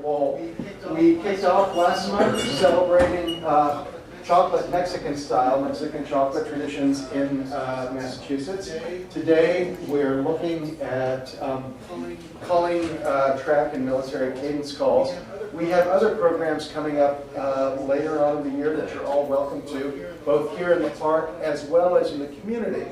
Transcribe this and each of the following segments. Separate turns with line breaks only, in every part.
Lowell. We kicked off last month celebrating chocolate Mexican chocolate traditions in Massachusetts. Today we're looking at calling track and military cadence calls. We have other programs coming up later on in the year that you're all welcome to, both here in the park as well as in the community.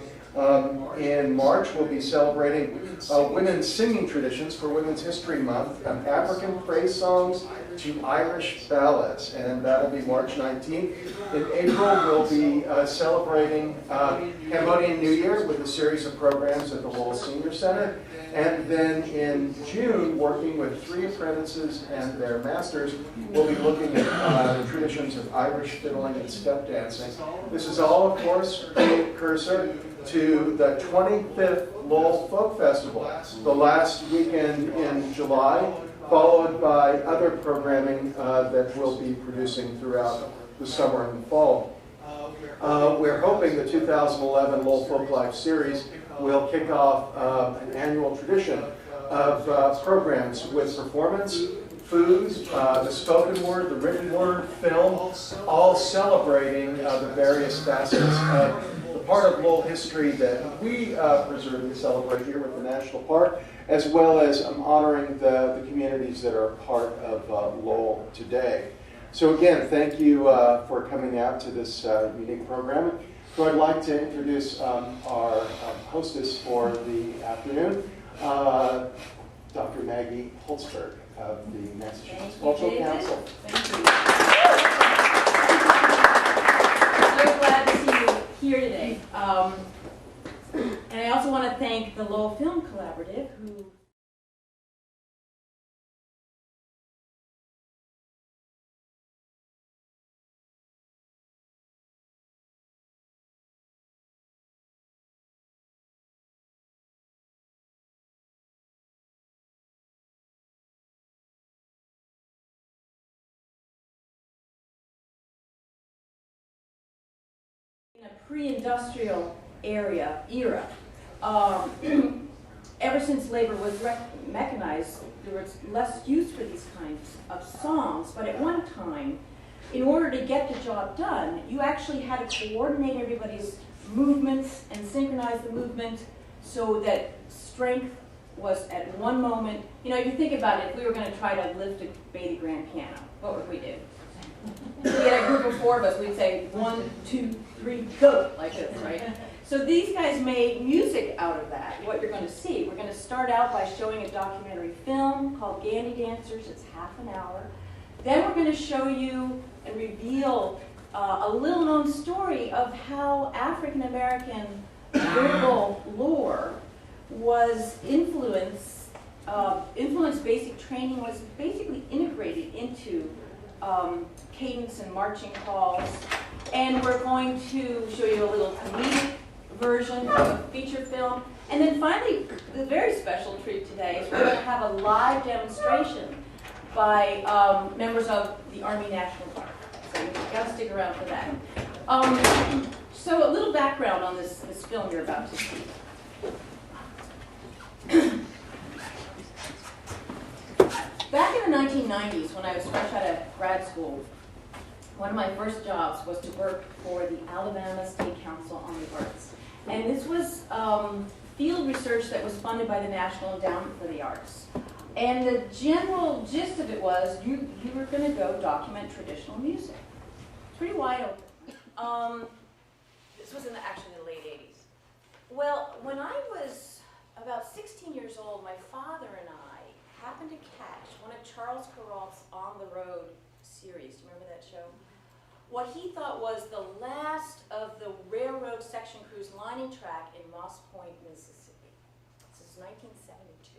In March, we'll be celebrating women's singing traditions for Women's History Month, from African praise songs to Irish ballads, and that'll be March 19th. In April, we'll be celebrating Cambodian New Year with a series of programs at the Lowell Senior Center. And then in June, working with 3 apprentices and their masters, we'll be looking at the traditions of Irish fiddling and step dancing. This is all, of course, a precursor to the 25th Lowell Folk Festival, the last weekend in July, followed by other programming that we'll be producing throughout the summer and the fall. We're hoping the 2011 Lowell Folk Life series will kick off an annual tradition of programs with performance, food, the spoken word, the written word, film, all celebrating the various facets of the part of Lowell history that we preserve and celebrate here with the National Park, as well as honoring the communities that are part of Lowell today. So again, thank you for coming out to this unique program. So I'd like to introduce our hostess for the afternoon, Dr. Maggie Holzberg of the Massachusetts Cultural Council.
Thank you. So glad to see you here today. And I also want to thank the Lowell Film Collaborative, who in a pre-industrial era. Ever since labor was mechanized, there was less use for these kinds of songs, but at one time, in order to get the job done, you actually had to coordinate everybody's movements and synchronize the movement so that strength was at one moment. You know, you think about it, if we were going to try to lift a baby grand piano, what would we do? If we had a group of 4 of us, we'd say 1, 2, 3, go, like this, right? So these guys made music out of that, what you're going to see. We're going to start out by showing a documentary film called Gandy Dancers. It's half an hour. Then we're going to show you and reveal a little-known story of how African-American verbal lore was influenced basic training, was basically integrated into cadence and marching calls. And we're going to show you a little comedic version of a feature film. And then finally, the very special treat today is we're going to have a live demonstration by members of the Army National Guard. So you've got to stick around for that. So a little background on this film you're about to see. Back in the 1990s, when I was fresh out of grad school, one of my first jobs was to work for the Alabama State Council on the Arts. And this was field research that was funded by the National Endowment for the Arts. And the general gist of it was you were going to go document traditional music. Pretty wide open. This was actually the late 80s. Well, when I was about 16 years old, my father and I happened to catch one of Charles Kuralt's On the Road series. Do you remember that show? What he thought was the last of the railroad section crews lining track in Moss Point, Mississippi. This is 1972.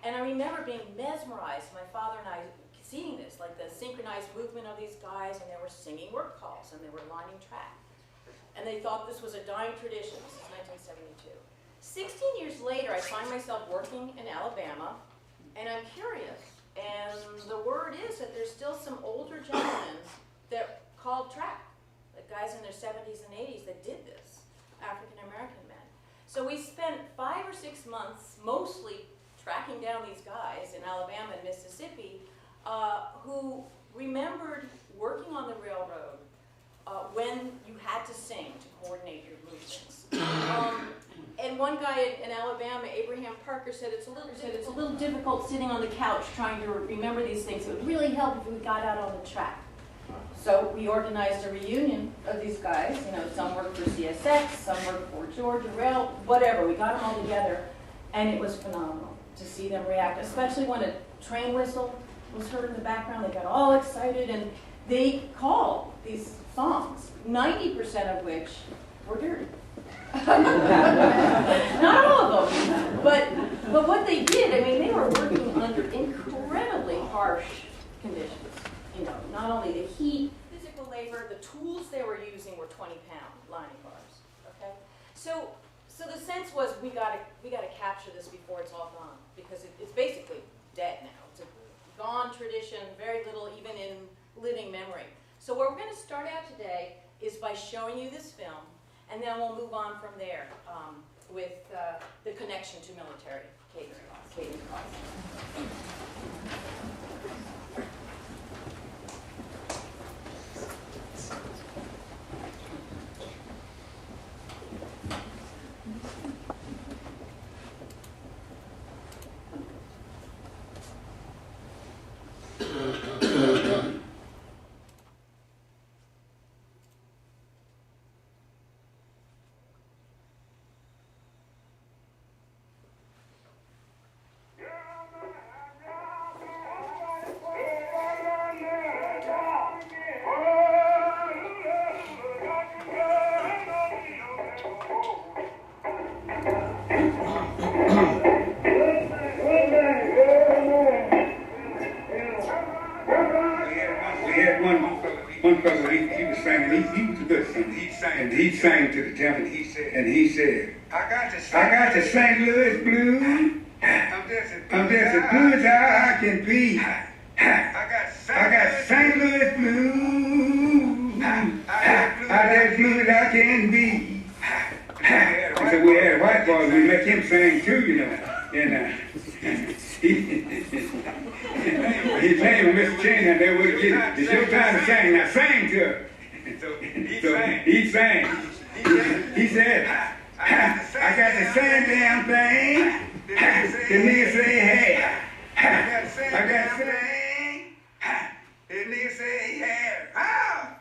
And I remember being mesmerized, my father and I, seeing this, like the synchronized movement of these guys, and they were singing work calls, and they were lining track. And they thought this was a dying tradition. This is 1972. 16 years later, I find myself working in Alabama, and I'm curious. And the word is that there's still some older gentlemen that called track, the guys in their 70s and 80s that did this, African-American men. So we spent 5 or 6 months mostly tracking down these guys in Alabama and Mississippi who remembered working on the railroad when you had to sing to coordinate your movements. And one guy in Alabama, Abraham Parker, said it's a little difficult sitting on the couch trying to remember these things. It would really help if we got out on the track. So we organized a reunion of these guys. You know, some worked for CSX, some worked for Georgia Rail, whatever. We got them all together, and it was phenomenal to see them react, especially when a train whistle was heard in the background. They got all excited, and they called these songs, 90% of which were dirty. Not all of them, but what they did, I mean, they were working under incredibly harsh conditions. You know, not only the heat, physical labor, the tools they were using were 20-pound lining bars. Okay, so the sense was we gotta capture this before it's all gone, because it's basically dead now. It's a gone tradition, very little even in living memory. So where we're going to start out today is by showing you this film, and then we'll move on from there with the connection to military cadence class.
He sang to the gentleman, and he said, I got the St. Louis blues. I'm just as good as I can be. I got St. Louis blues. I as good as I can be. And so we had a white boy, we make him sing too, you know. And he played with Mr. Cheney, and they would get it's your time to sing. Now sing to her. So he sang. He said, I got the same damn thing. The nigga say, hey. I got the same thing. The nigga say, he had. How?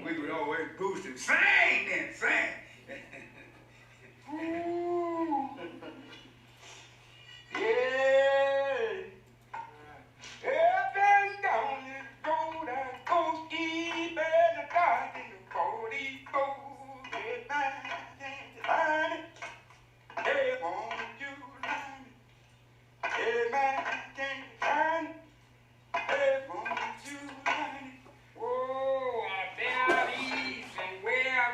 We would always boost it. Sing then, sing. Yeah. Up and down the road I go, deep in the dark in the cold, get back and line it. Hey, won't you line it? Hey, back and line it. Hey, won't you line it? Oh, I've been out east and where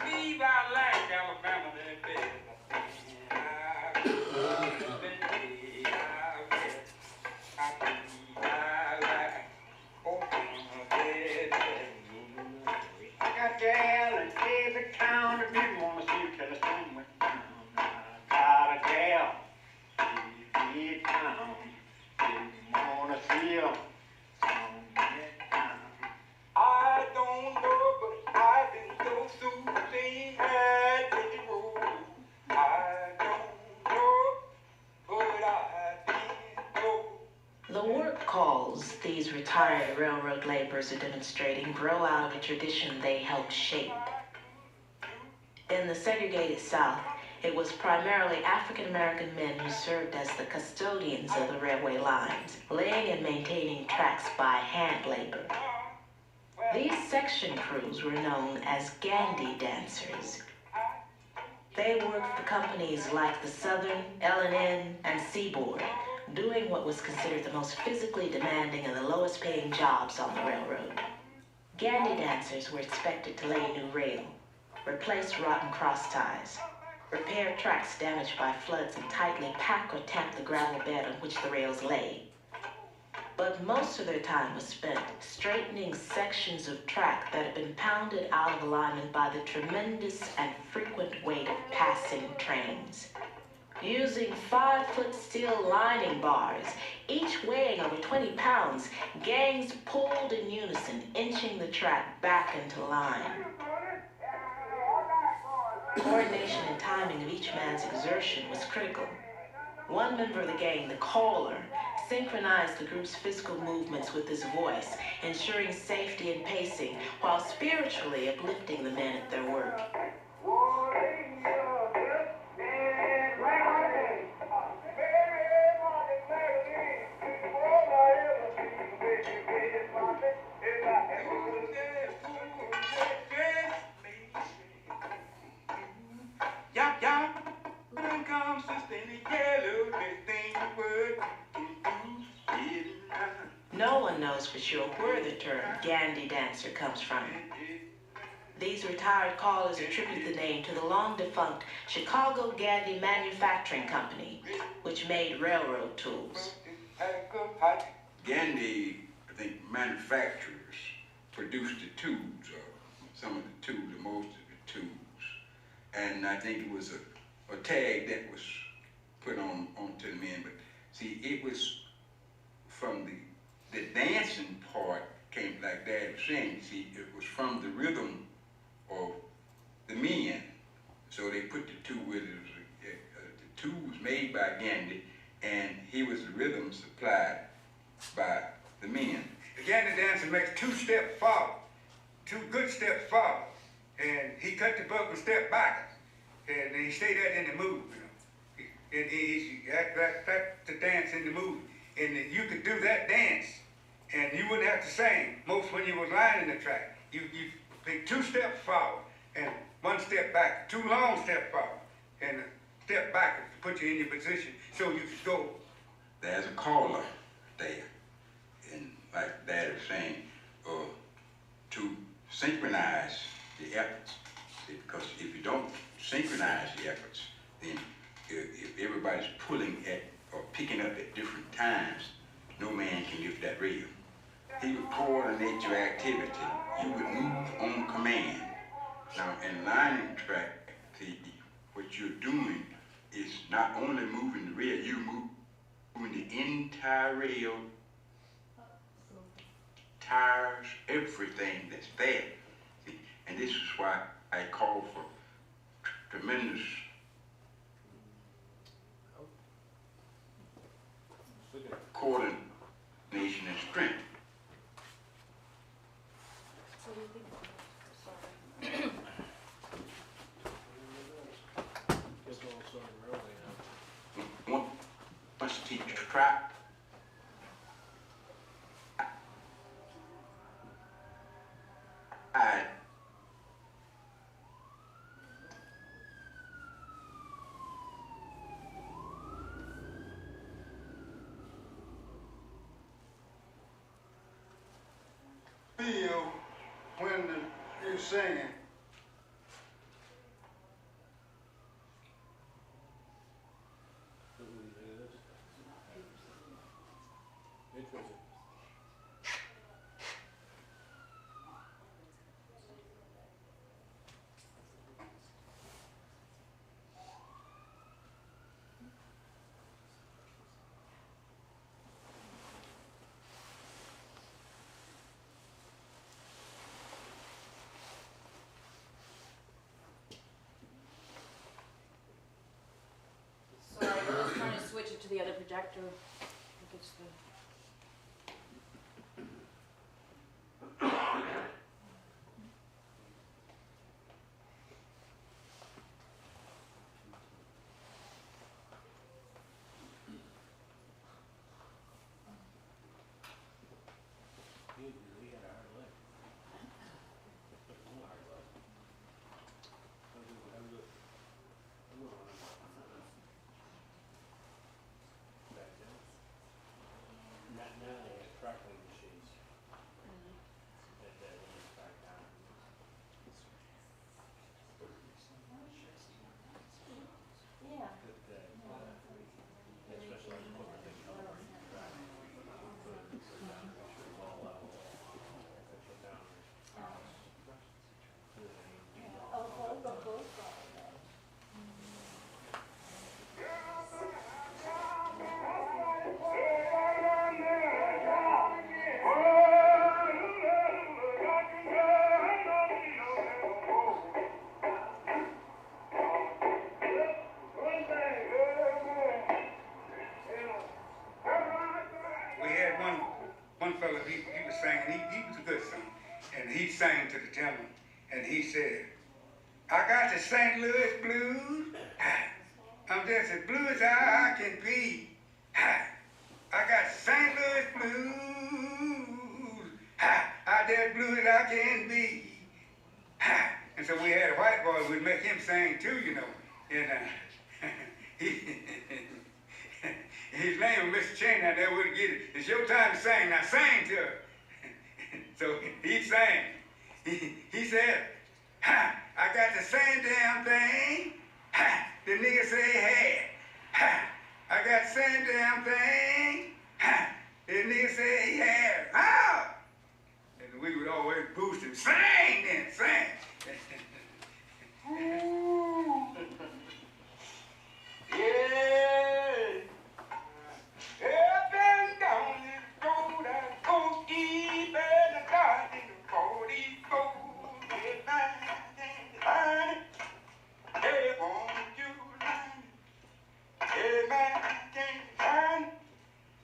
leave I like Alabama than bed. I got gal in every town if you wanna see a killer swing with town. I got a gal in every town if you wanna see a swing with town. I don't know, but I've been so soothing at the road. I don't know, but I've been so.
The work calls these retired railroad laborers are demonstrating grow out of a tradition they helped shape. In the segregated South, it was primarily African American men who served as the custodians of the railway lines, laying and maintaining tracks by hand labor. These section crews were known as Gandy dancers. They worked for companies like the Southern, L&N, and Seaboard, doing what was considered the most physically demanding and the lowest paying jobs on the railroad. Gandy dancers were expected to lay new rail, replace rotten cross ties, repair tracks damaged by floods, and tightly pack or tap the gravel bed on which the rails lay. But most of their time was spent straightening sections of track that had been pounded out of alignment by the tremendous and frequent weight of passing trains. Using 5-foot steel lining bars, each weighing over 20 pounds, gangs pulled in unison, inching the track back into line. Coordination and timing of each man's exertion was critical. One member of the gang, the caller, synchronized the group's physical movements with his voice, ensuring safety and pacing while spiritually uplifting the men at their work. No one knows for sure where the term Gandhi dancer comes from. These retired callers attribute the name to the long-defunct Chicago Gandhi Manufacturing Company, which made railroad tools.
Gandhi, I think, manufacturers produced the tools, some of the tools, or most of the tools. And I think it was a tag that was put onto the men. But see, it was from the dancing part came, like Dad was saying, see, it was from the rhythm of the men. So they put the two with it. The two was made by Gandhi, and he was the rhythm supplied by the men.
The Gandhi dancer makes 2 steps forward, 2 good steps forward, and he cut the buckle step back, and he stayed that in the move, you know. And that's the dance in the move. And you could do that dance, and you wouldn't have to sing. Most when you was lining the track, you take 2 steps forward and 1 step back, 2 long steps forward, and a step back to put you in your position so you could go.
There's a caller there, and like Dad was saying, to synchronize the efforts. Because if you don't synchronize the efforts, then if everybody's pulling at or picking up at different times, no man can lift that rhythm. He would coordinate your activity. You would move on command. Now, in lining track, what you're doing is not only moving the rail, you're moving the entire rail, tires, everything that's there. And this is why I call for tremendous coordination and strength. Once the teacher track, I
Feel when you're singing.
Sorry, I was trying to switch it to the other projector. I think it's the...
singing. He was a good singer. And he sang to the gentleman. And he said, I got the St. Louis blues. I'm just as blue as I can be. I got St. Louis blues. I just blue as I can be. And so we had a white boy, we'd make him sing too, you know. And his name was Mr. Cheney, I never would get it. It's your time to sing, now sing to her. So he sang. He said, I got the same damn thing the nigga say he had. I got the same damn thing the nigga say he had. And we would always boost him. Sing then, sing. Yeah. Up and down this road I go, keep and down in the 44. Get mine and line. Hey, won't you line? Hey, mine and line.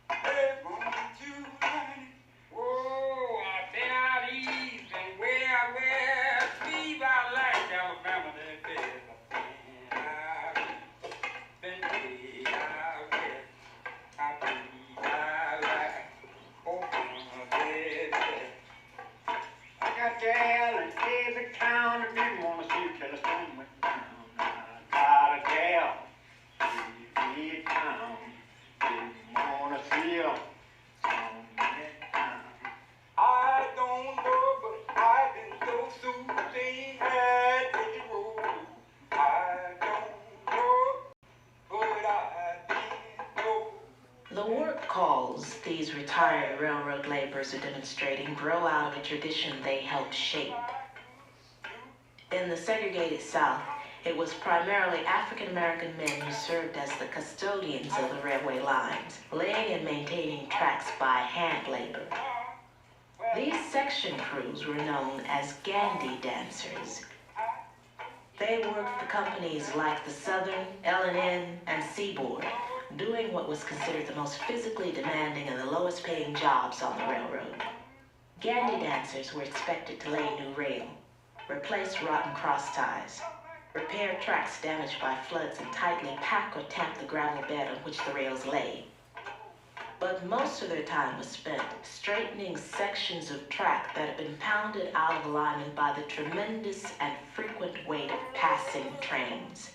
Hey, won't you line? Whoa, I've been out east and where Steve, I like Alabama, that bed. Been way out west. I believe I like Oklahoma, baby. I got gal in every town if you wanna see Yellowstone went down. I got a gal in every town if you wanna see her went down. I don't know, but I've been so Susie had the road. I don't know, but I've been so.
The work calls these retired railroad laborers are demonstrating grow out of a tradition they helped shape. In the segregated South, it was primarily African American men who served as the custodians of the railway lines, laying and maintaining tracks by hand labor. These section crews were known as Gandy dancers. They worked for companies like the Southern, L&N, and Seaboard, doing what was considered the most physically demanding and the lowest paying jobs on the railroad. Gandy dancers were expected to lay new rail, replace rotten cross ties, repair tracks damaged by floods, and tightly pack or tamp the gravel bed on which the rails lay. But most of their time was spent straightening sections of track that had been pounded out of alignment by the tremendous and frequent weight of passing trains.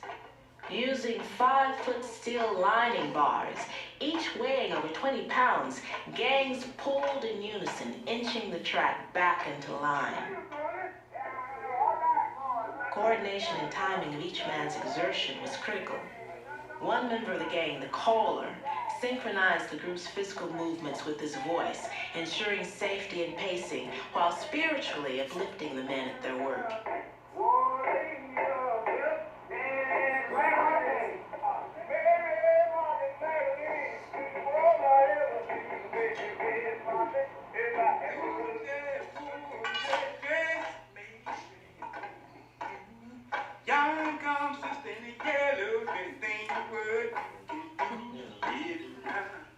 Using 5-foot steel lining bars, each weighing over 20 pounds, gangs pulled in unison, inching the track back into line. Coordination and timing of each man's exertion was critical. One member of the gang, the caller, synchronized the group's physical movements with his voice, ensuring safety and pacing, while spiritually uplifting the men at their work.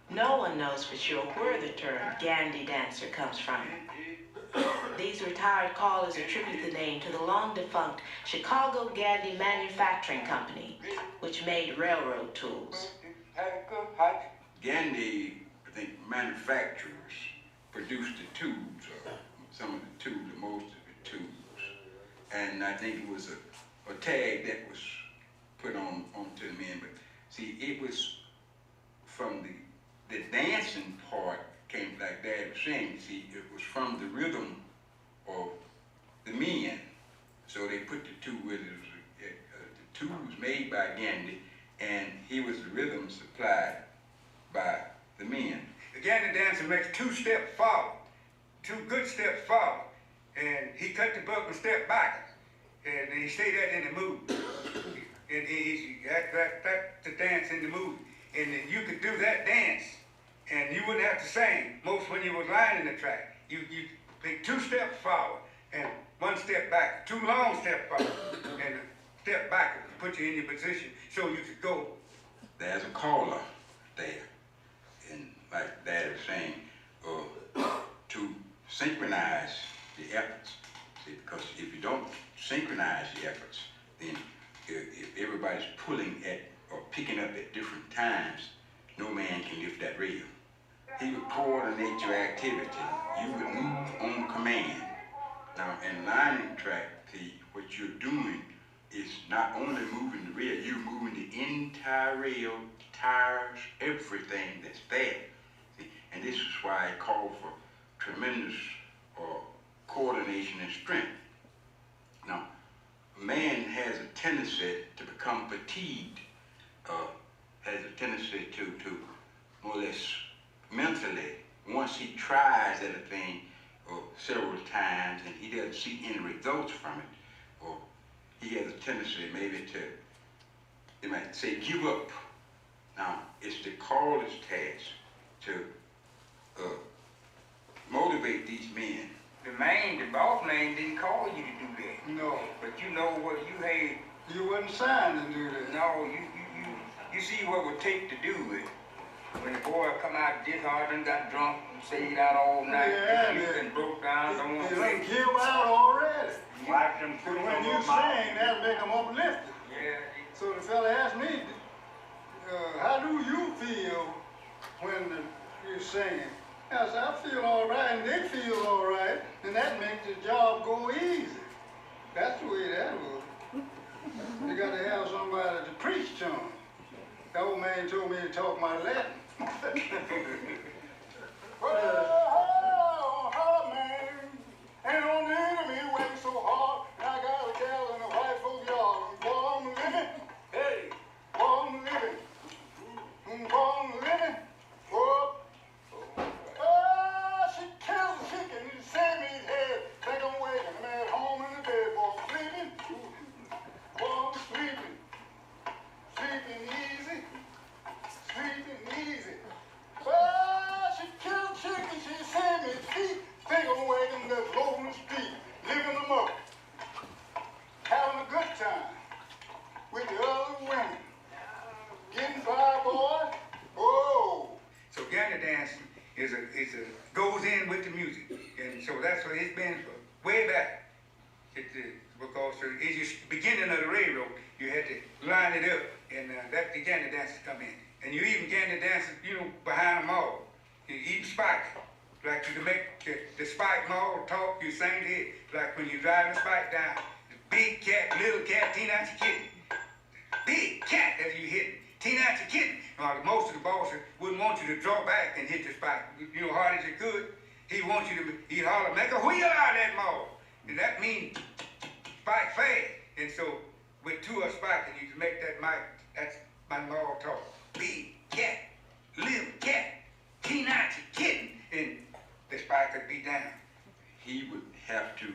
No one knows for sure where the term Gandy dancer comes from. These retired callers attribute the name to the long-defunct Chicago Gandy Manufacturing Company, which made railroad tools.
Gandy, I think, manufacturers produced the tools, or some of the tools, or most of the tools. And I think it was a tag that was put onto the men. But see, it was from the dancing part came like Dad was saying. See, it was from the rhythm of the men. So they put the two with it. The two was made by Gandy, and he was the rhythm supplied by the men.
The Gandy dancer makes 2 steps forward, 2 good steps forward, and he cut the buck and step back, and he stayed that in the move. And that's the dance in the movie. And you could do that dance, and you wouldn't have to sing. Most when you was lining the track, you take 2 steps forward and 1 step back, 2 long steps forward, and a step back to put you in your position so you could go.
There's a caller there, and like Dad was saying, to synchronize the efforts. See, because if you don't synchronize the efforts, then if everybody's pulling at or picking up at different times, no man can lift that rail. He would coordinate your activity. You would move on command. Now, in lining track, what you're doing is not only moving the rail, you're moving the entire rail, tires, everything that's there. See? And this is why I call for tremendous coordination and strength. Now, man has a tendency to become fatigued, has a tendency to more or less mentally, once he tries at a thing several times and he doesn't see any results from it, or he has a tendency maybe to, they might say, give up. Now, it's the caller's task to motivate these men.
The boss man didn't call you to do that.
No.
But you know what you had.
You wasn't signed to do that.
No, you see what it would take to do it. When the boy come out disheartened, got drunk, and stayed out all night, and broke down, don't want to
They
play.
give out already.
Watch them
But
put
when you
them
sing, that'll make them uplifted.
Yeah.
So the fella asked me, how do you feel when you're singing? I said, I feel all right, and they feel all right, and that makes the job go easy. That's the way that was. You got to have somebody to preach to them. That old man told me to talk my Latin. Oh, man, and on the enemy went so hard, I got a gal in a white folk yard. Born living, hey, born living, born living. Oh, she killed the chicken and saved me his head. Think I'm waking, I'm at home in the bed, boy, sleeping, boy, I'm sleeping, sleeping easy. Sleeping easy. Oh, she killed chicken, she saved me feet. Think I'm waking that's low in the street, living them up. Having a good time with the other women. Getting by, boy. Oh.
So Gander dancing goes in with the music, and so that's what it's been for way back. Because it's the beginning of the railroad, you had to line it up, and that's the Gander dances come in. And you even Gander dances, behind them all. You even spike, like you can make the spike mall talk. You sing to it, like when you drive the spike down. The big cat, little cat, teenage kitten. Big cat that you hit. Teenage kitten. Most of the bosses wouldn't want you to draw back and hit the spike. Hard as you could. He'd want you to, he'd holler, make a wheel out of that mall. And that means spike fast. And so with two of spiking, you can make that mic, that's my mall talk. Big cat, little cat, teenage kitten, and the spike could be down.
He would have to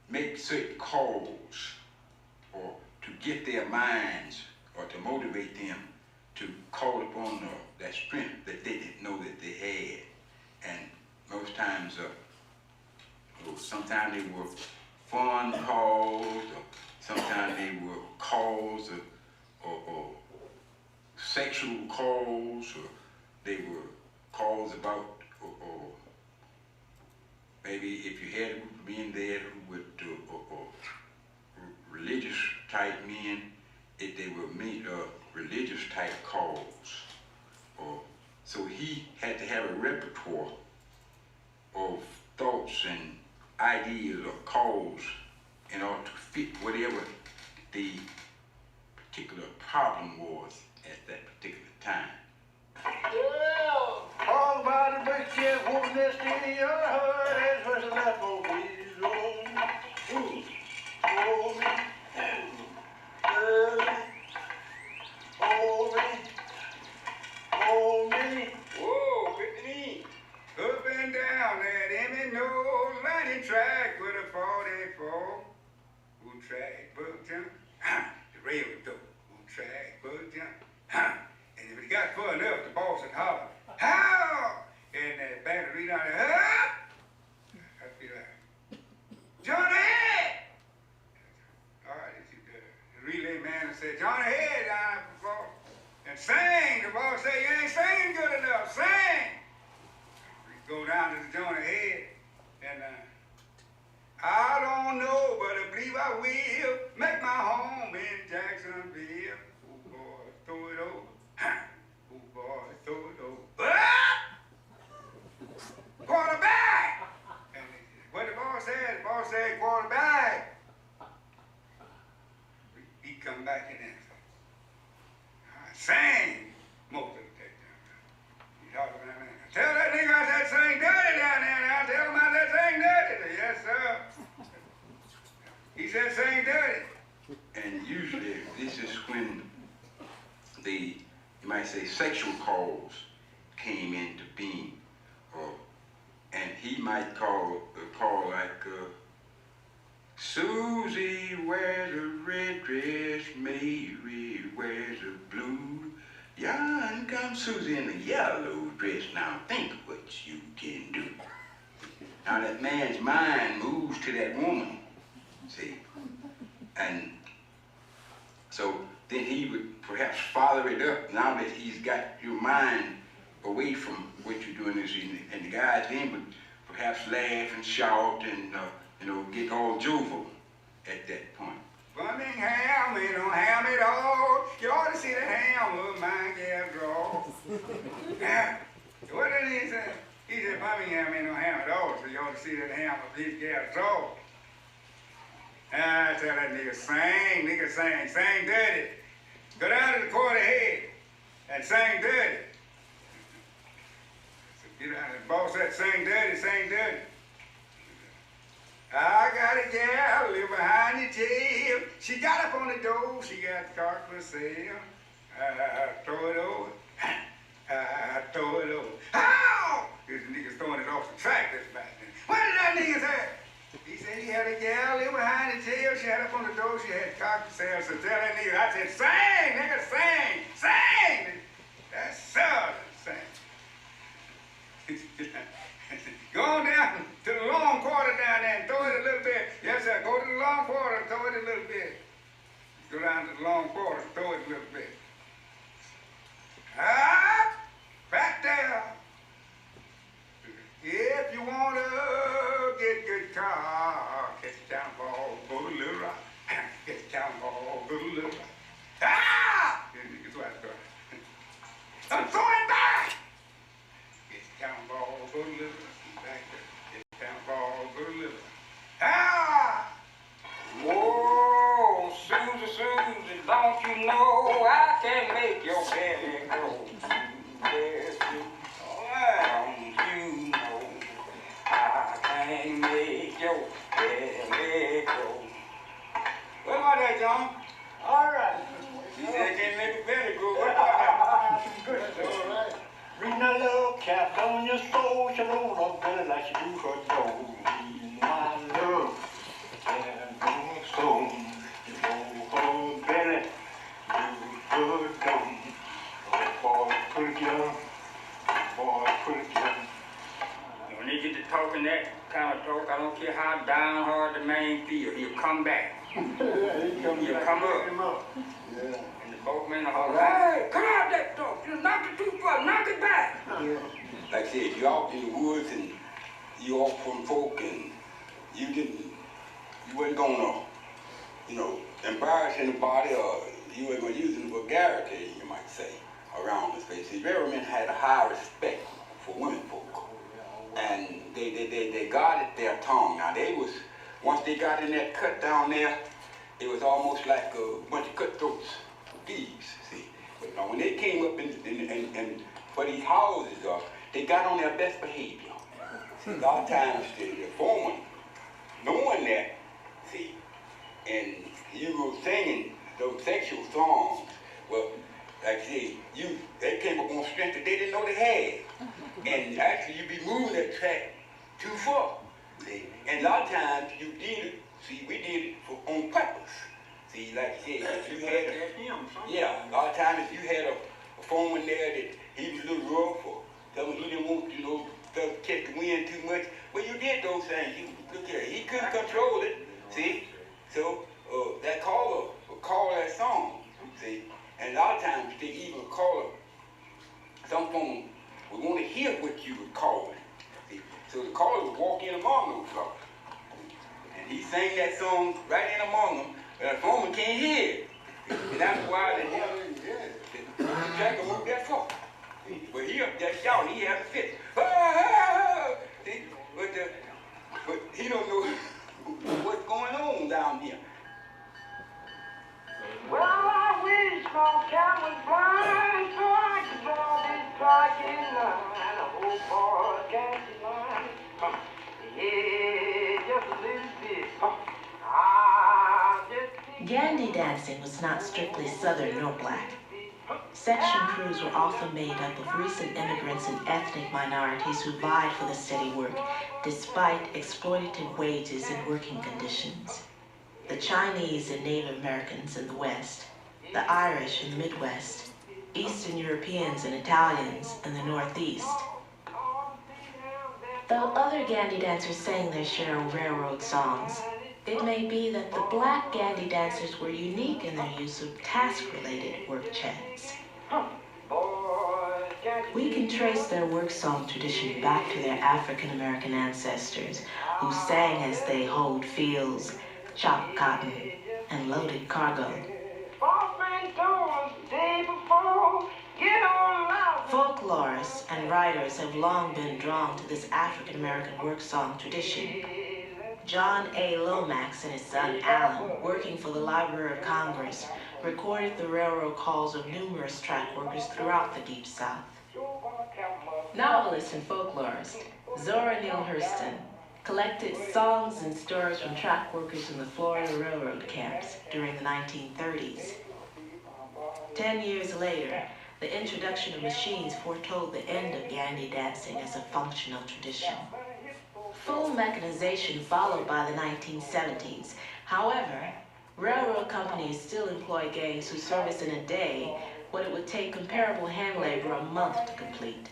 make certain calls or to get their minds or to motivate them to call upon that strength that they didn't know that they had. And most times, sometimes they were fun calls, or sometimes they were calls or sexual calls, or they were calls about, or maybe if you had a group of men there who would, or religious type men, if they were religious type calls. So he had to have a repertoire of thoughts and ideas of calls in order to fit whatever the particular problem was at that particular time.
Yeah, all about the big kid whooping this in your hood. That's what's left for me. Hold me. Hold me. Hold me.
Whoa, 50. Up and down that M&O lining track with a 44. Who track, bug jump? The rail would go. Who track, bug jump? And if it got far enough, the boss would holler, how? And the band would read on it, I'd be like, Johnny Head! All right, the relay man would say, Johnny Head down at the floor. And sing. The boss say, you ain't singing good enough. Sing. go down to the joint ahead, and I don't know, but I believe I will make my home in Jacksonville. Oh boy, throw it over. Oh boy, throw it over. Ah! Quarterback! And what the boss said, quarterback. He come back in there. I sang most of the day down there. He talked about that. Tell that nigga I said sing dirty down there now. Tell him I said sing dirty. Yes, sir. He said sing dirty.
And usually this is when the, you might say, sexual calls came into being. And he might call like, Susie wears a red dress, Mary wears a blue. Yon comes Susie in a yellow dress, now think what you can do. Now that man's mind moves to that woman, see? And so then he would perhaps follow it up now that he's got your mind away from what you're doing this evening. And the guys then would perhaps laugh and shout and, get all jovial at that point.
Birmingham, we don't ham it all. You ought to see the ham of my gal draw. What did he say? He said Birmingham ain't no ham at all, so you ought to see that ham of his gal draw. I tell that nigga sing dirty. Go down to the quarter head and sing dirty. So get out, the boss said sing dirty. I got a gal live behind the jail. She got up on the door, she got the car for sale. I throw it over. How? This nigga's throwing it off the track this back then. What did that nigga say? He said he had a gal live behind the jail. She had up on the door, she had the car for sale. So tell that nigga, I said, sing, nigga, sing. That's southern, sing. Go on down to the long quarter down there and throw it a little bit. Yes, sir. Go to the long quarter and throw it a little bit. Go down to the long quarter and throw it a little bit. Up, back there. If you want to get good car, catch the town ball, go to Little Rock. Catch the town ball, go to Little Rock. Ah! That's what I'm doing. I'm throwing back. Catch the town ball, go to Little Rock. Oh, Susie, don't you know I can make your belly grow? Yes, you know I can make your belly grow. What about that, John? All right. You said I can't make a belly grow. What about that? Good. All right.
Ring that little cap on your soul, she roll up belly like she do her toe. My love, and her soul, you roll her belly, do her toe. Oh boy, pretty young,
When they get to talking that kind of talk, I don't care how downhard the man feel, he'll come back. He'll come up.
Yeah.
Both men are all right. Come out that talk. You knock it too far. Knock it back.
Like I said, if you're out in the woods and you off from folk and you wasn't gonna, embarrass anybody or you weren't gonna use any vulgarity, you might say, around this place. See, railroadmen had a high respect for women folk. And they guarded their tongue. Now once they got in that cut down there, it was almost like a bunch of cutthroats. Thieves, see. But now when they came up and for these houses, they got on their best behavior. See, a lot of times the foreman, knowing that, see, and you were singing those sexual songs, well, like I say, they came up on strength that they didn't know they had. And actually you be moving that track too far. See? And a lot of times you did it, see, we did it on purpose. See, like you said, if you had a lot of times if you had a foreman there that he was a little rough or something he didn't want, to catch the wind too much, well, you did those things. Look here, he couldn't control it, see? So that caller would call that song, see? And a lot of times they even call it, some foreman would want to hear what you were calling. So the caller would walk in among those cars. And he sang that song right in among them, but the foreman can't hear it. And that's why the hell the jacker moved that far. But he up there shouting, he had a fit. But he don't know what's going on down here.
Well, I wish my cat was blind so I could draw this tracking line. I hope for a catchy line. Yeah, just a little bit.
Gandy dancing was not strictly Southern nor black. Section crews were often made up of recent immigrants and ethnic minorities who vied for the steady work, despite exploitative wages and working conditions. The Chinese and Native Americans in the West, the Irish in the Midwest, Eastern Europeans and Italians in the Northeast. Though other Gandy dancers sang their share of railroad songs, it may be that the black Gandy dancers were unique in their use of task-related work chants. We can trace their work song tradition back to their African-American ancestors, who sang as they hoed fields, chopped cotton, and loaded cargo. Folklorists and writers have long been drawn to this African-American work song tradition. John A. Lomax and his son Allen, working for the Library of Congress, recorded the railroad calls of numerous track workers throughout the Deep South. Novelist and folklorist Zora Neale Hurston collected songs and stories from track workers in the Florida railroad camps during the 1930s. 10 years later, the introduction of machines foretold the end of Gandy dancing as a functional tradition. Full mechanization followed by the 1970s. However, railroad companies still employ gangs who service in a day what it would take comparable hand labor a month to complete.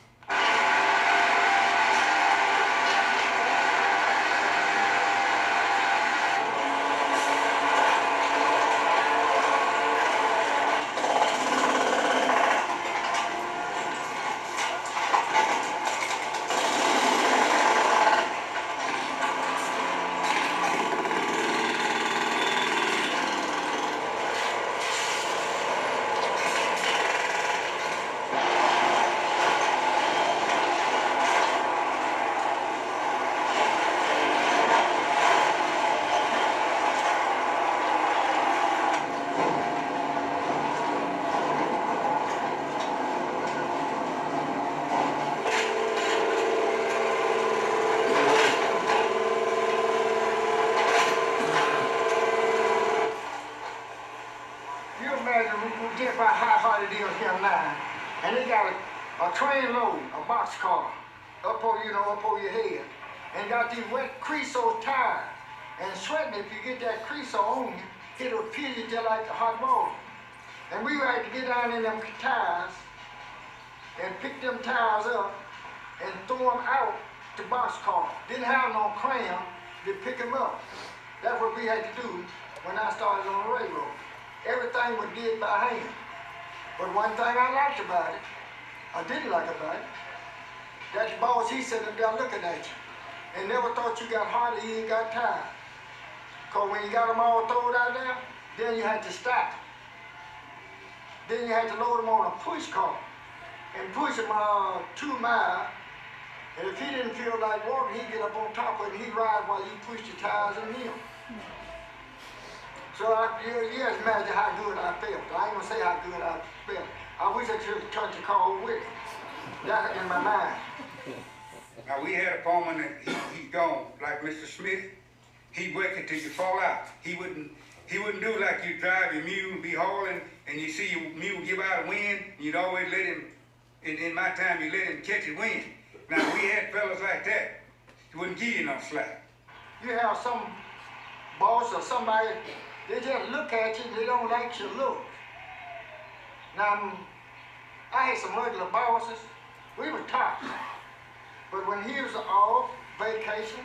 And they got a train load, a boxcar, up on your head, and got these wet creosote tires. And sweating, if you get that creosote on you, it'll peel you just like a hot ball. And we had to get down in them tires and pick them tires up and throw them out to boxcar. Didn't have no cram to pick them up. That's what we had to do when I started on the railroad. Everything was did by hand. But one thing I liked about it, I didn't like about it, that boss, he sitting there looking at you and never thought you got hot, he ain't got tired. Because when you got them all thrown out there, then you had to stop. Then you had to load them on a push car and push them 2 miles. And if he didn't feel like walking, he'd get up on top of it and he'd ride while you pushed the tires in him. So you just imagine how good I felt. I ain't gonna say how good I felt. I wish I could have turned the car over with him. That's in my mind.
Now we had a foreman that he's gone, like Mr. Smith. He'd work it till you fall out. He wouldn't do like you drive your mule and be hauling and you see your mule give out a wind, you'd always let him, in my time, you let him catch a wind. Now we had fellas like that. He wouldn't give you no slack.
You have some boss or somebody, they just look at you and they don't like your look. Now, I had some regular bosses, we were tops. But when he was off vacation,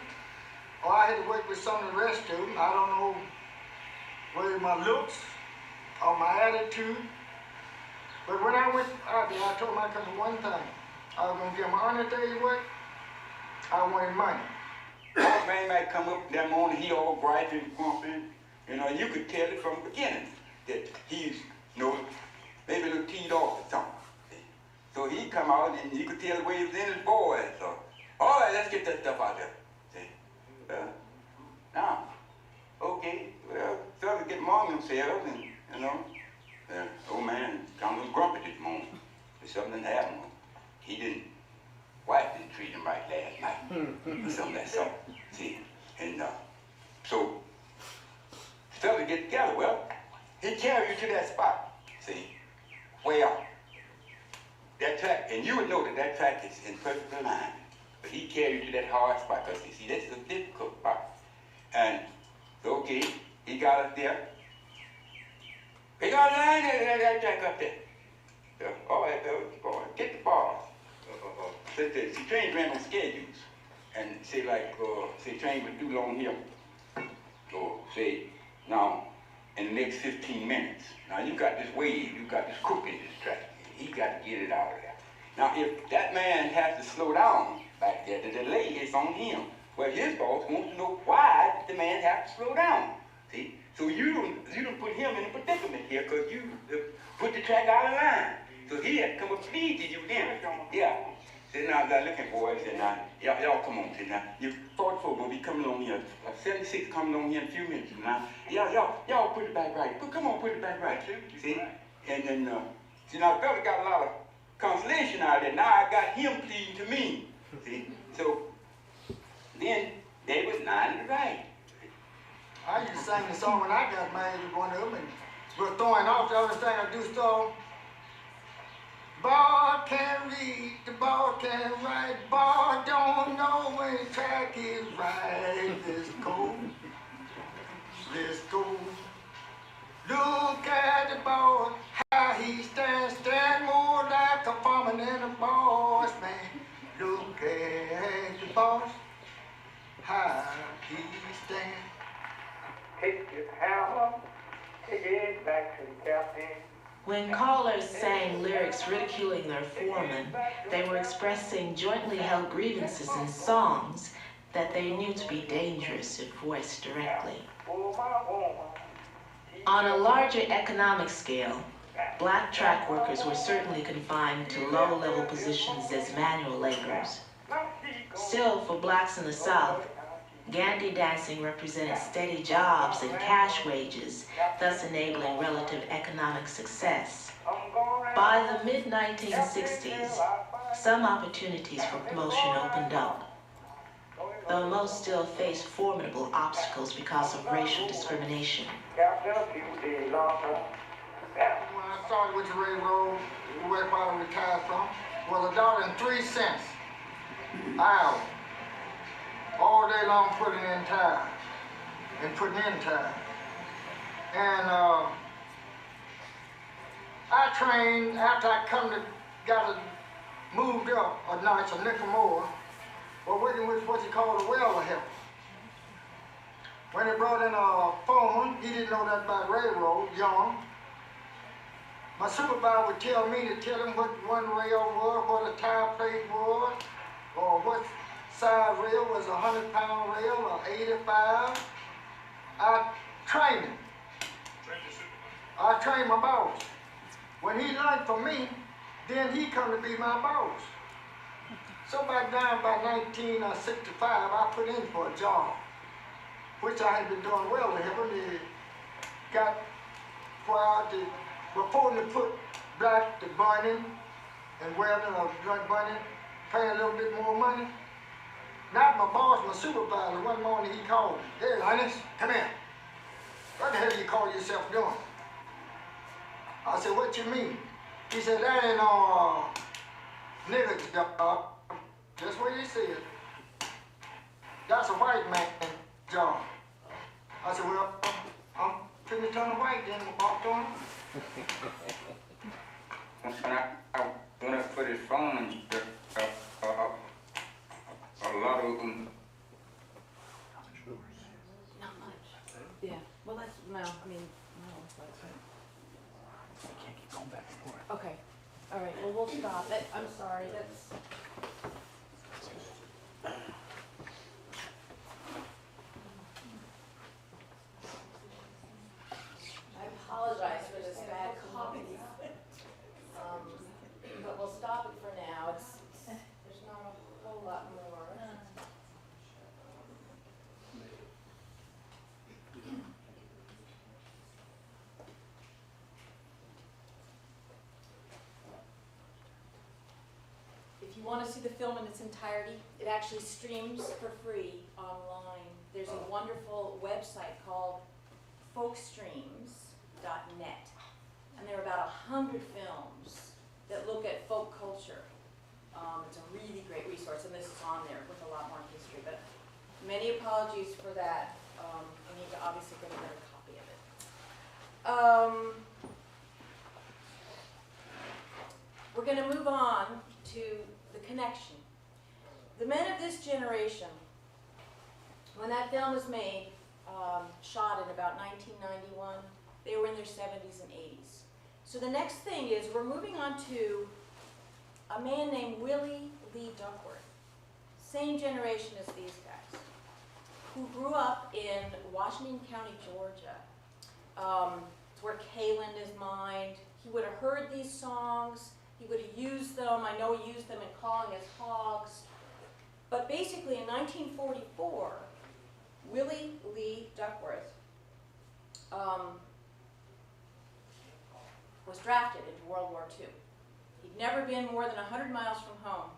or I had to work with some of the rest of them, I don't know whether my looks or my attitude. But when I went out there, I told my company one thing. I was gonna give them 100 days work, I wanted money.
That man might come up that morning, he all bright and grumpy. You know, you could tell it from the beginning that he's, you know, maybe a little teed off or something. See? So he come out and you could tell the way he was in his voice. So, all right, let's get that stuff out there. See? Now, okay, well, so to get among themselves and, you know, old man kind of was grumpy this morning. There's something that happened. He didn't, wife didn't treat him right last night. Or something of that sort. See? And so, stuff to get together, well, he carry you to that spot. See? Way out. That track, and you would know that that track is in perfect alignment. But he carry you to that hard spot, because you see, this is a difficult spot. And so, okay, he got us there. He got a line there, that track up there. So, all right, go on, get the bars. See, trains ran on schedules. And say like, say train would do long here. Or say, now, in the next 15 minutes. Now you got this wave, you got this crook in this track. He got to get it out of there. Now if that man has to slow down back there, the delay is on him. Well, his boss wants to know why the man has to slow down. See? So you don't put him in a predicament here because you put the track out of line. So he had to come up and feed to you then. Yeah. Say now, looking for it. Say now, y'all come on. Say now, you 44 gonna be coming on here. 76 coming on here in a few minutes. Now, y'all put it back right. Come on, put it back right. See? And then, see now, the fella got a lot of consolation out of there. Now I got him pleading to me. See? So then they was 9 right.
I used to sing the song when I got married to one of them, and we're throwing off the other thing I do so. Ball can't read, the ball can't write, ball don't know when the track is right. Let's go, let's go. Look at the ball, how he stands, stand more like a farmer than a boss man. Look at the boss, how he stands.
Take your hammer, take it back to the captain.
When callers sang lyrics ridiculing their foreman, they were expressing jointly held grievances in songs that they knew to be dangerous if voiced directly. On a larger economic scale, black track workers were certainly confined to low-level positions as manual laborers. Still, for blacks in the South, Gandhi dancing represented steady jobs and cash wages, thus enabling relative economic success. By the mid-1960s, some opportunities for promotion opened up, though most still faced formidable obstacles because of racial discrimination.
When I started with the railroad, where I retired from, was $1.03 an hour. All day long putting in time and putting in time. And I trained after I got it moved up a notch, a nickel more, but working with what you call the welder helper. When they brought in a foreman, he didn't know that about railroad, young. My supervisor would tell me to tell him what one rail was, what a tire plate was, or what side rail was, 100-pound rail or 85. I trained him. I trained my boss. When he learned from me, then he come to be my boss. So by 1965, I put in for a job, which I had been doing well with him. They got where I did, before they put black to burning and welding or burning, pay a little bit more money. Not my boss, my supervisor. One morning he called me. Hey, Linus, come here. What the hell do you call yourself doing? I said, what you mean? He said, that ain't no nigger job. That's what he said. That's a white man job. I said, well, I'm finna turn white then and walked on.
When I put his phone in, a lot of them.
Not much. Yeah. Well, that's, no, I mean, no.
I can't keep going back and forth.
Okay. All right. Well, we'll stop. I'm sorry. That's. If you want to see the film in its entirety, it actually streams for free online. There's a wonderful website called folkstreams.net, and there are about 100 films that look at folk culture. It's a really great resource, and this is on there with a lot more history, but many apologies for that. I need to obviously get a better copy of it. We're going to move on to the connection. The men of this generation, when that film was made, shot in about 1991, they were in their 70s and 80s. So the next thing is we're moving on to a man named Willie Lee Duckworth, same generation as these guys, who grew up in Washington County, Georgia. It's where Kaylin is mined. He would have heard these songs. He would have used them. I know he used them in Calling Us Hogs. But basically in 1944, Willie Lee Duckworth was drafted into World War II. He'd never been more than 100 miles from home,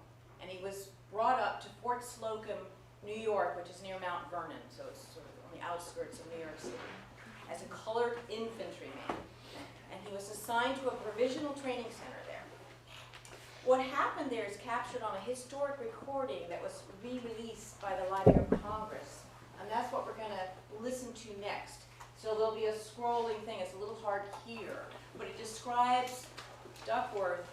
and he was brought up to Fort Slocum, New York, which is near Mount Vernon, so it's sort of on the outskirts of New York City, as a colored infantryman. And he was assigned to a provisional training center there. What happened there is captured on a historic recording that was re-released by the Library of Congress, and that's what we're going to listen to next. So there'll be a scrolling thing. It's a little hard here, but it describes Duckworth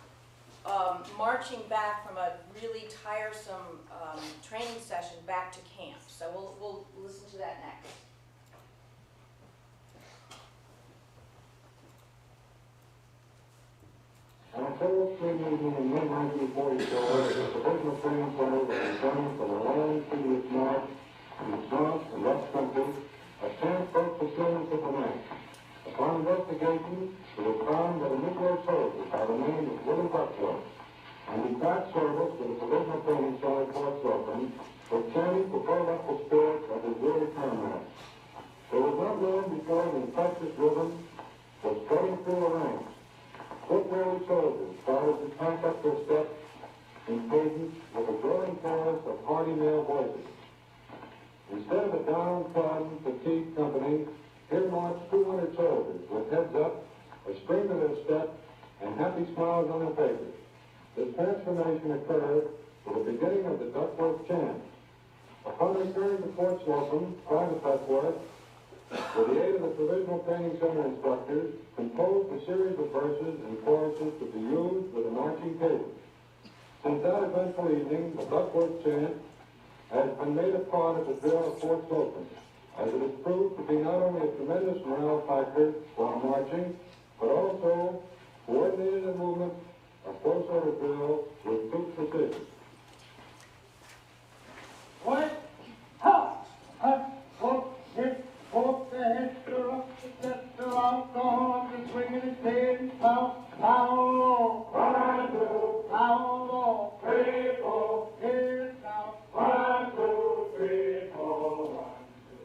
marching back from a really tiresome training session back to camp. So we'll listen to that next.
On a full spring evening in mid-1944, the provisional training center was returning from a long, tedious march in the swamp and rough country, a transport pursuant to the night. Upon investigation, it was found that a Negro soldier by the name of Willie Duckworth, and he got service with the provisional training center at Fort Slocum, was chanting to build up the spirit of his weary comrades. There was not long before the infectious rhythm was spreading through the ranks. Foot-weary soldiers started to pack up their steps in cadence with a growing chorus of hearty male voices. Instead of a downtrodden, fatigued company, here marched 200 soldiers with heads up, a spring to their step, and happy smiles on their faces. This transformation occurred with the beginning of the Duckworth chant. Upon returning to Fort Slocum, Private Duckworth, with the aid of the Provisional Training Center instructors, composed a series of verses and choruses to be used with a marching cadence. Since that eventful evening, the Duckworth chant has been made a part of the drill of Fort Slocum, as it has proved to be not only a tremendous morale factor while marching, but also coordinated a movement of close order drill with troop precision.
What? Ha! Ha! Hook, hip, hook, the head, stir up, the set, stir out, the horn, the swinging his head, and pound, pound low. 1, 2, pound low. 3, 4, head down. 1, 2, 3, 4, 1, 2,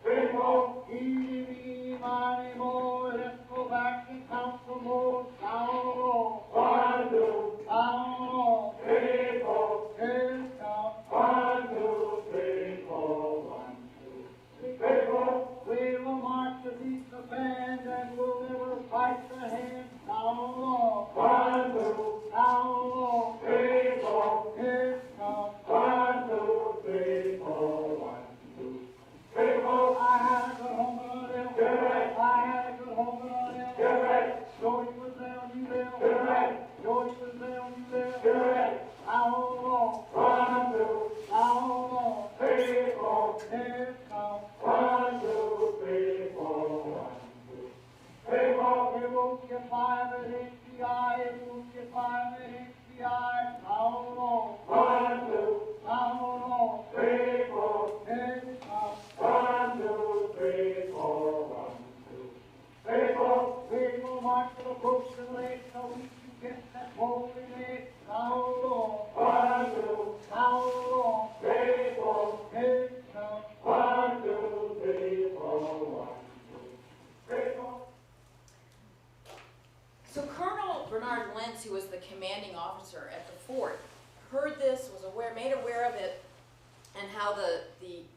3, 4. Easy, money, more, let's go back and count some more. Down low. 1, 2, down low. 3, 4, head down. 1, 2, 3, 4, 1, 2, 3, 4. We will march to beat the band and we'll never fight the hand. Down low. 1, 2, down low. 3, 4, head down. 1, 2, 3, 4, 1, 2, 3, 4. I had a good home on them. Get right. I had a good home on them. Get right. George was there, you there. Get right. George was there, you there. Get right. Down low. 1, 2, down low. 3, 4, head down. 1, 2, 3, 4, 1, 2, 3, 4. It won't get by the HBI. It won't get by the HBI. Down low. 1, 2, down low. 3, 4, head down. 1, 2, 3, 4, 1, 2, 3, 4. We will march to the post and late so we can get that holy late. Down low. 1, 2, down low. 3, 4, head down. 1, 2, 3, 4, 1, 2, 3, 4.
So Colonel Bernard Lentz, who was the commanding officer at the fort, heard this, was made aware of it, and how the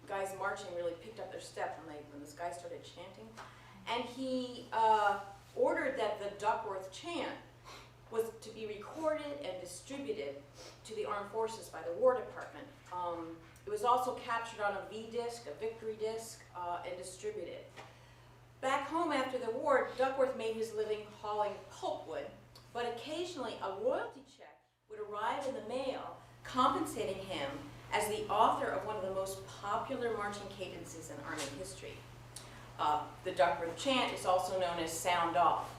guys marching really picked up their step when this guy started chanting. And he ordered that the Duckworth chant was to be recorded and distributed to the armed forces by the War Department. It was also captured on a V-disc, a victory disc, and distributed. Back home after the war, Duckworth made his living hauling pulpwood, but occasionally a royalty check would arrive in the mail compensating him as the author of one of the most popular marching cadences in Army history. The Duckworth chant is also known as Sound Off.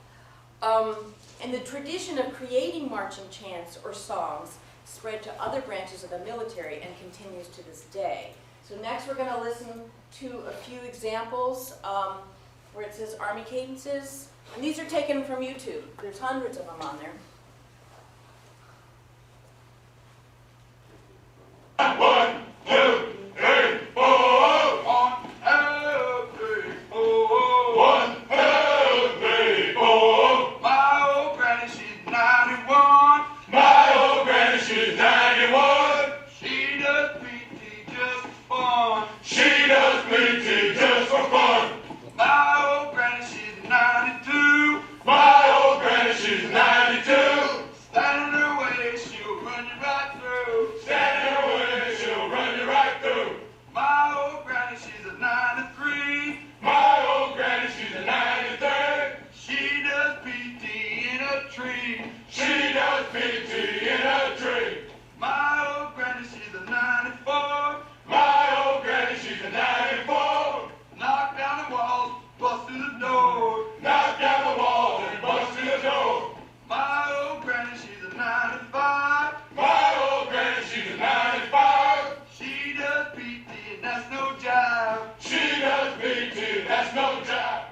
And the tradition of creating marching chants or songs spread to other branches of the military and continues to this day. So next we're going to listen to a few examples where it says Army cadences. And these are taken from YouTube. There's hundreds of them on there.
One, two, three, four. One, two, three, four. One, two, three, four. My old granny, she's 91. My old granny, she's 91. She does PT just for fun. She does PT just for fun. My old granny, she's 92. My old granny, she's 92. Standing her way, she'll run you right through. Standing her way, she'll run you right through. My old granny, she's a 93. My old granny, she's a 93. She does PT in a tree. She does PT in a tree. My old granny, she's a 94. My old granny, she's a 94. Knock down the walls, bust through the door. Knock down the walls and bust through the door. My old granny, she's a 95. My old granny, she's a 95. She does PT and that's no jive. She does PT and that's no jive.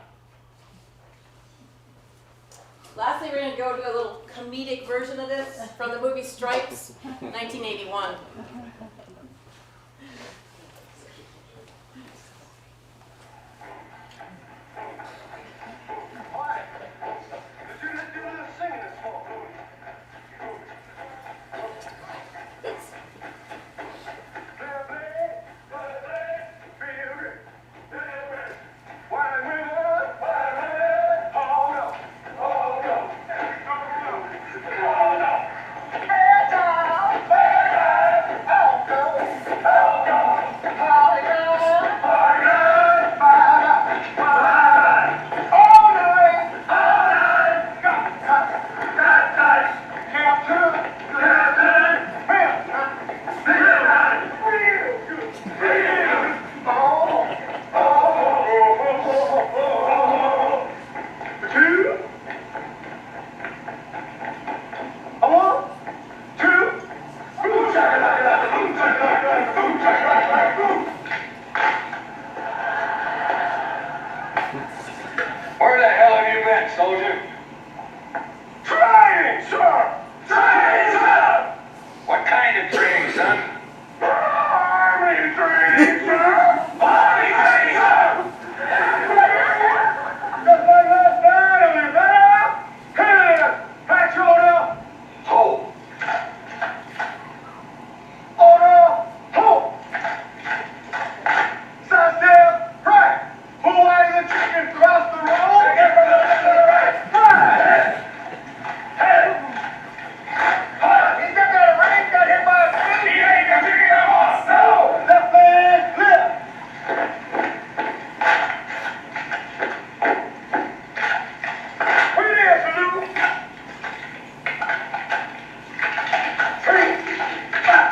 Lastly, we're going to go to a little comedic version of this from the movie Stripes, 1981.
Where the hell have you been, soldier? Training, sir! Training, sir! What kind of training, son? Army training, sir! Army training, sir! Just like last night, over there! Here, patch order! Hold! Order! Hold! Side step, right! Who are the chicken across the road? Get from the left to the right! Right! Hey! He's got that ring, got hit by a tree! He ain't got to get him off! No! Left hand, left! Where there, salute? 3, 5,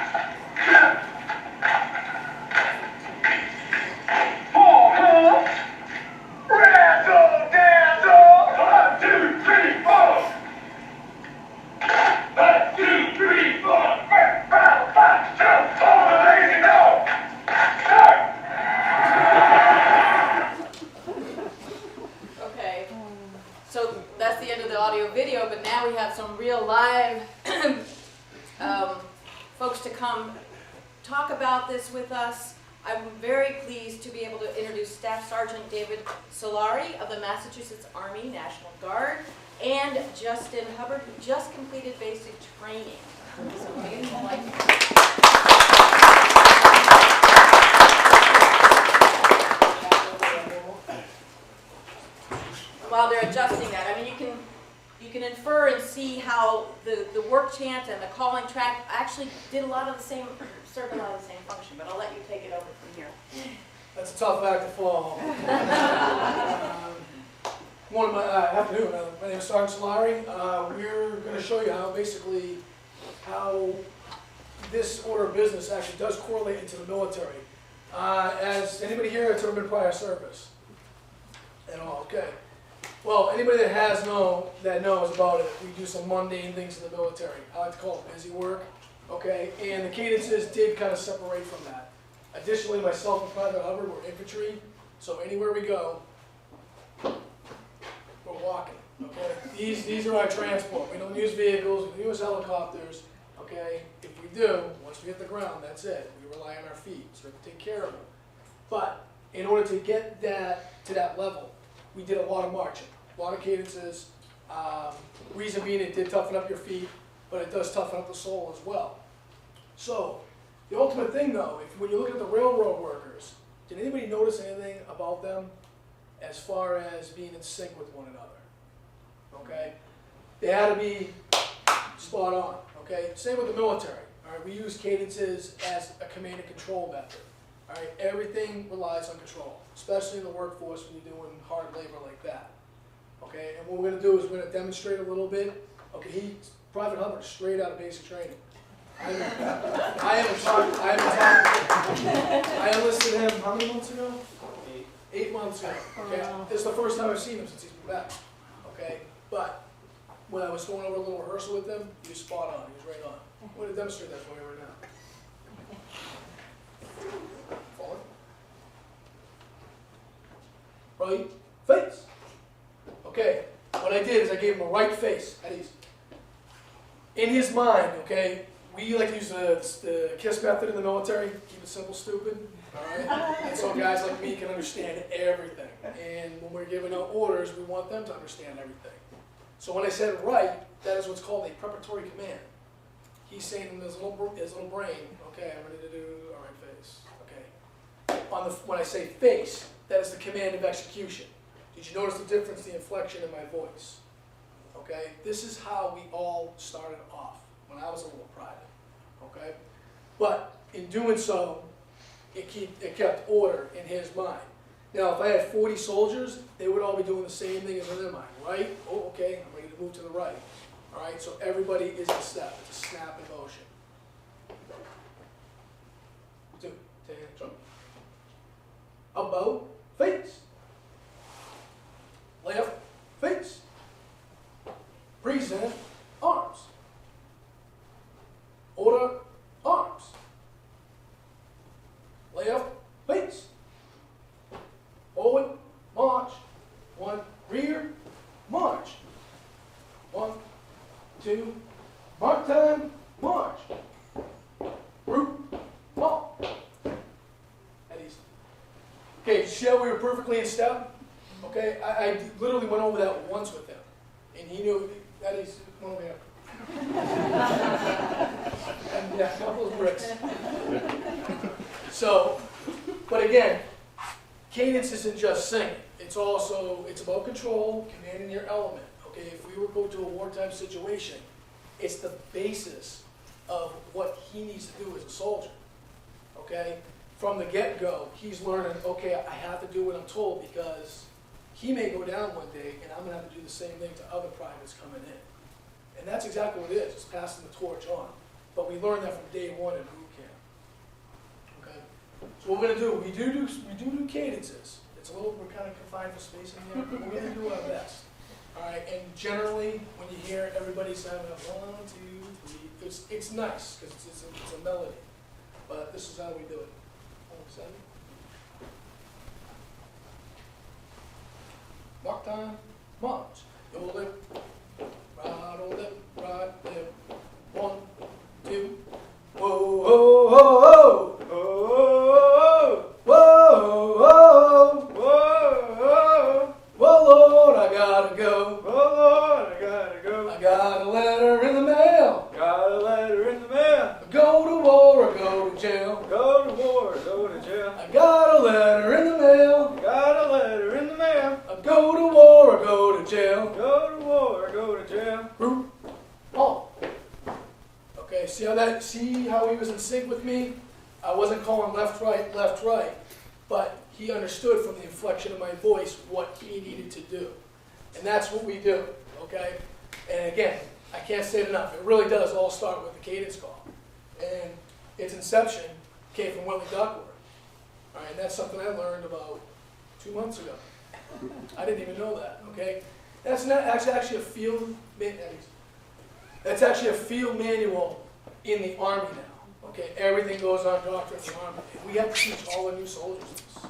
4, huh? Razzle dazzle! 1, 2, 3, 4! 1, 2, 3, 4! 5, 5, jump on the lazy dog! Start!
Okay, so that's the end of the audio video, but now we have some real live folks to come talk about this with us. I'm very pleased to be able to introduce Staff Sergeant David Solari of the Massachusetts Army National Guard and Justin Hubbard, who just completed basic training. So give him a mic. While they're adjusting that, I mean, you can infer and see how the work chant and the calling track actually did a lot of the same, served a lot of the same function, but I'll let you take it over from here.
That's a tough act to follow. Afternoon. My name is Sergeant Solari. We're going to show you how this order of business actually does correlate into the military. As anybody here that's ever been prior service? And all, okay. Well, anybody that knows about it, we do some mundane things in the military. I like to call it busy work, okay? And the cadences did kind of separate from that. Additionally, myself and Private Hubbard were infantry, so anywhere we go, we're walking, okay? These are our transport. We don't use vehicles, we don't use helicopters, okay? If we do, once we hit the ground, that's it. We rely on our feet, so we have to take care of them. But in order to get that to that level, we did a lot of marching, a lot of cadences. Reason being, it did toughen up your feet, but it does toughen up the soul as well. So, the ultimate thing though, when you look at the railroad workers, did anybody notice anything about them as far as being in sync with one another? Okay? They had to be spot on, okay? Same with the military, all right? We use cadences as a command and control method, all right? Everything relies on control, especially in the workforce when you're doing hard labor like that, okay? And what we're gonna do is we're gonna demonstrate a little bit. Okay, Private Hubbard, straight out of basic training. I enlisted him how many months ago? 8 months ago. Okay, this is the first time I've seen him since he's been back. Okay, but when I was going over a little rehearsal with him, he was spot on. He was right on. I'm going to demonstrate that for you right now. Forward. Right face. Okay, what I did is I gave him a right face at ease. In his mind, okay. We like to use the KISS method in the military, keep it simple, stupid, all right? And so guys like me can understand everything. And when we're giving out orders, we want them to understand everything. So when I said right, that is what's called a preparatory command. He's saying in his little brain, okay, I'm ready to do all right face, okay. When I say face, that is the command of execution. Did you notice the difference, the inflection in my voice? Okay, this is how we all started off when I was a little private, okay? But in doing so, it kept order in his mind. Now, if I had 40 soldiers, they would all be doing the same thing as in their mind, right? Oh, okay, I'm ready to move to the right. All right, so everybody is in step. It's a snap in motion. 2, 10, jump. About face. Left face. Present arms. Order arms. Left face. Forward march. 1 rear march. 1, 2 mark time march. Group walk. At ease. Okay, Shell, we were perfectly in step. Okay, I literally went over that once with him, and he knew that he's one over here. And yeah, a couple of bricks. So, but again, cadence isn't just singing. It's about control, commanding your element. Okay, if we were going to a wartime situation, it's the basis of what he needs to do as a soldier. Okay, from the get-go, he's learning, okay, I have to do what I'm told because he may go down one day and I'm going to have to do the same thing to other privates coming in. And that's exactly what it is. It's passing the torch on. But we learned that from day one in boot camp. Okay? So what we're going to do, we do cadences. It's a little, we're kind of confined for space in here, but we're going to do our best. All right? And generally, when you hear everybody's having a 1, 2, 3, it's nice because it's a melody. But this is how we do it. 7. Mark time, march. Your lip, right on lip, right lip. 1, 2. Whoa, whoa, whoa, whoa, whoa, see how he was in sync with me? I wasn't calling left, right, but he understood from the inflection of my voice what he needed to do. And that's what we do, okay? And again, I can't say it enough. It really does all start with the cadence call. And its inception came from Willie Duckworth. All right, and that's something I learned about 2 months ago. I didn't even know that, okay? That's actually a field manual in the Army now, okay? Everything goes on doctrine in the Army. And we have to teach all the new soldiers this,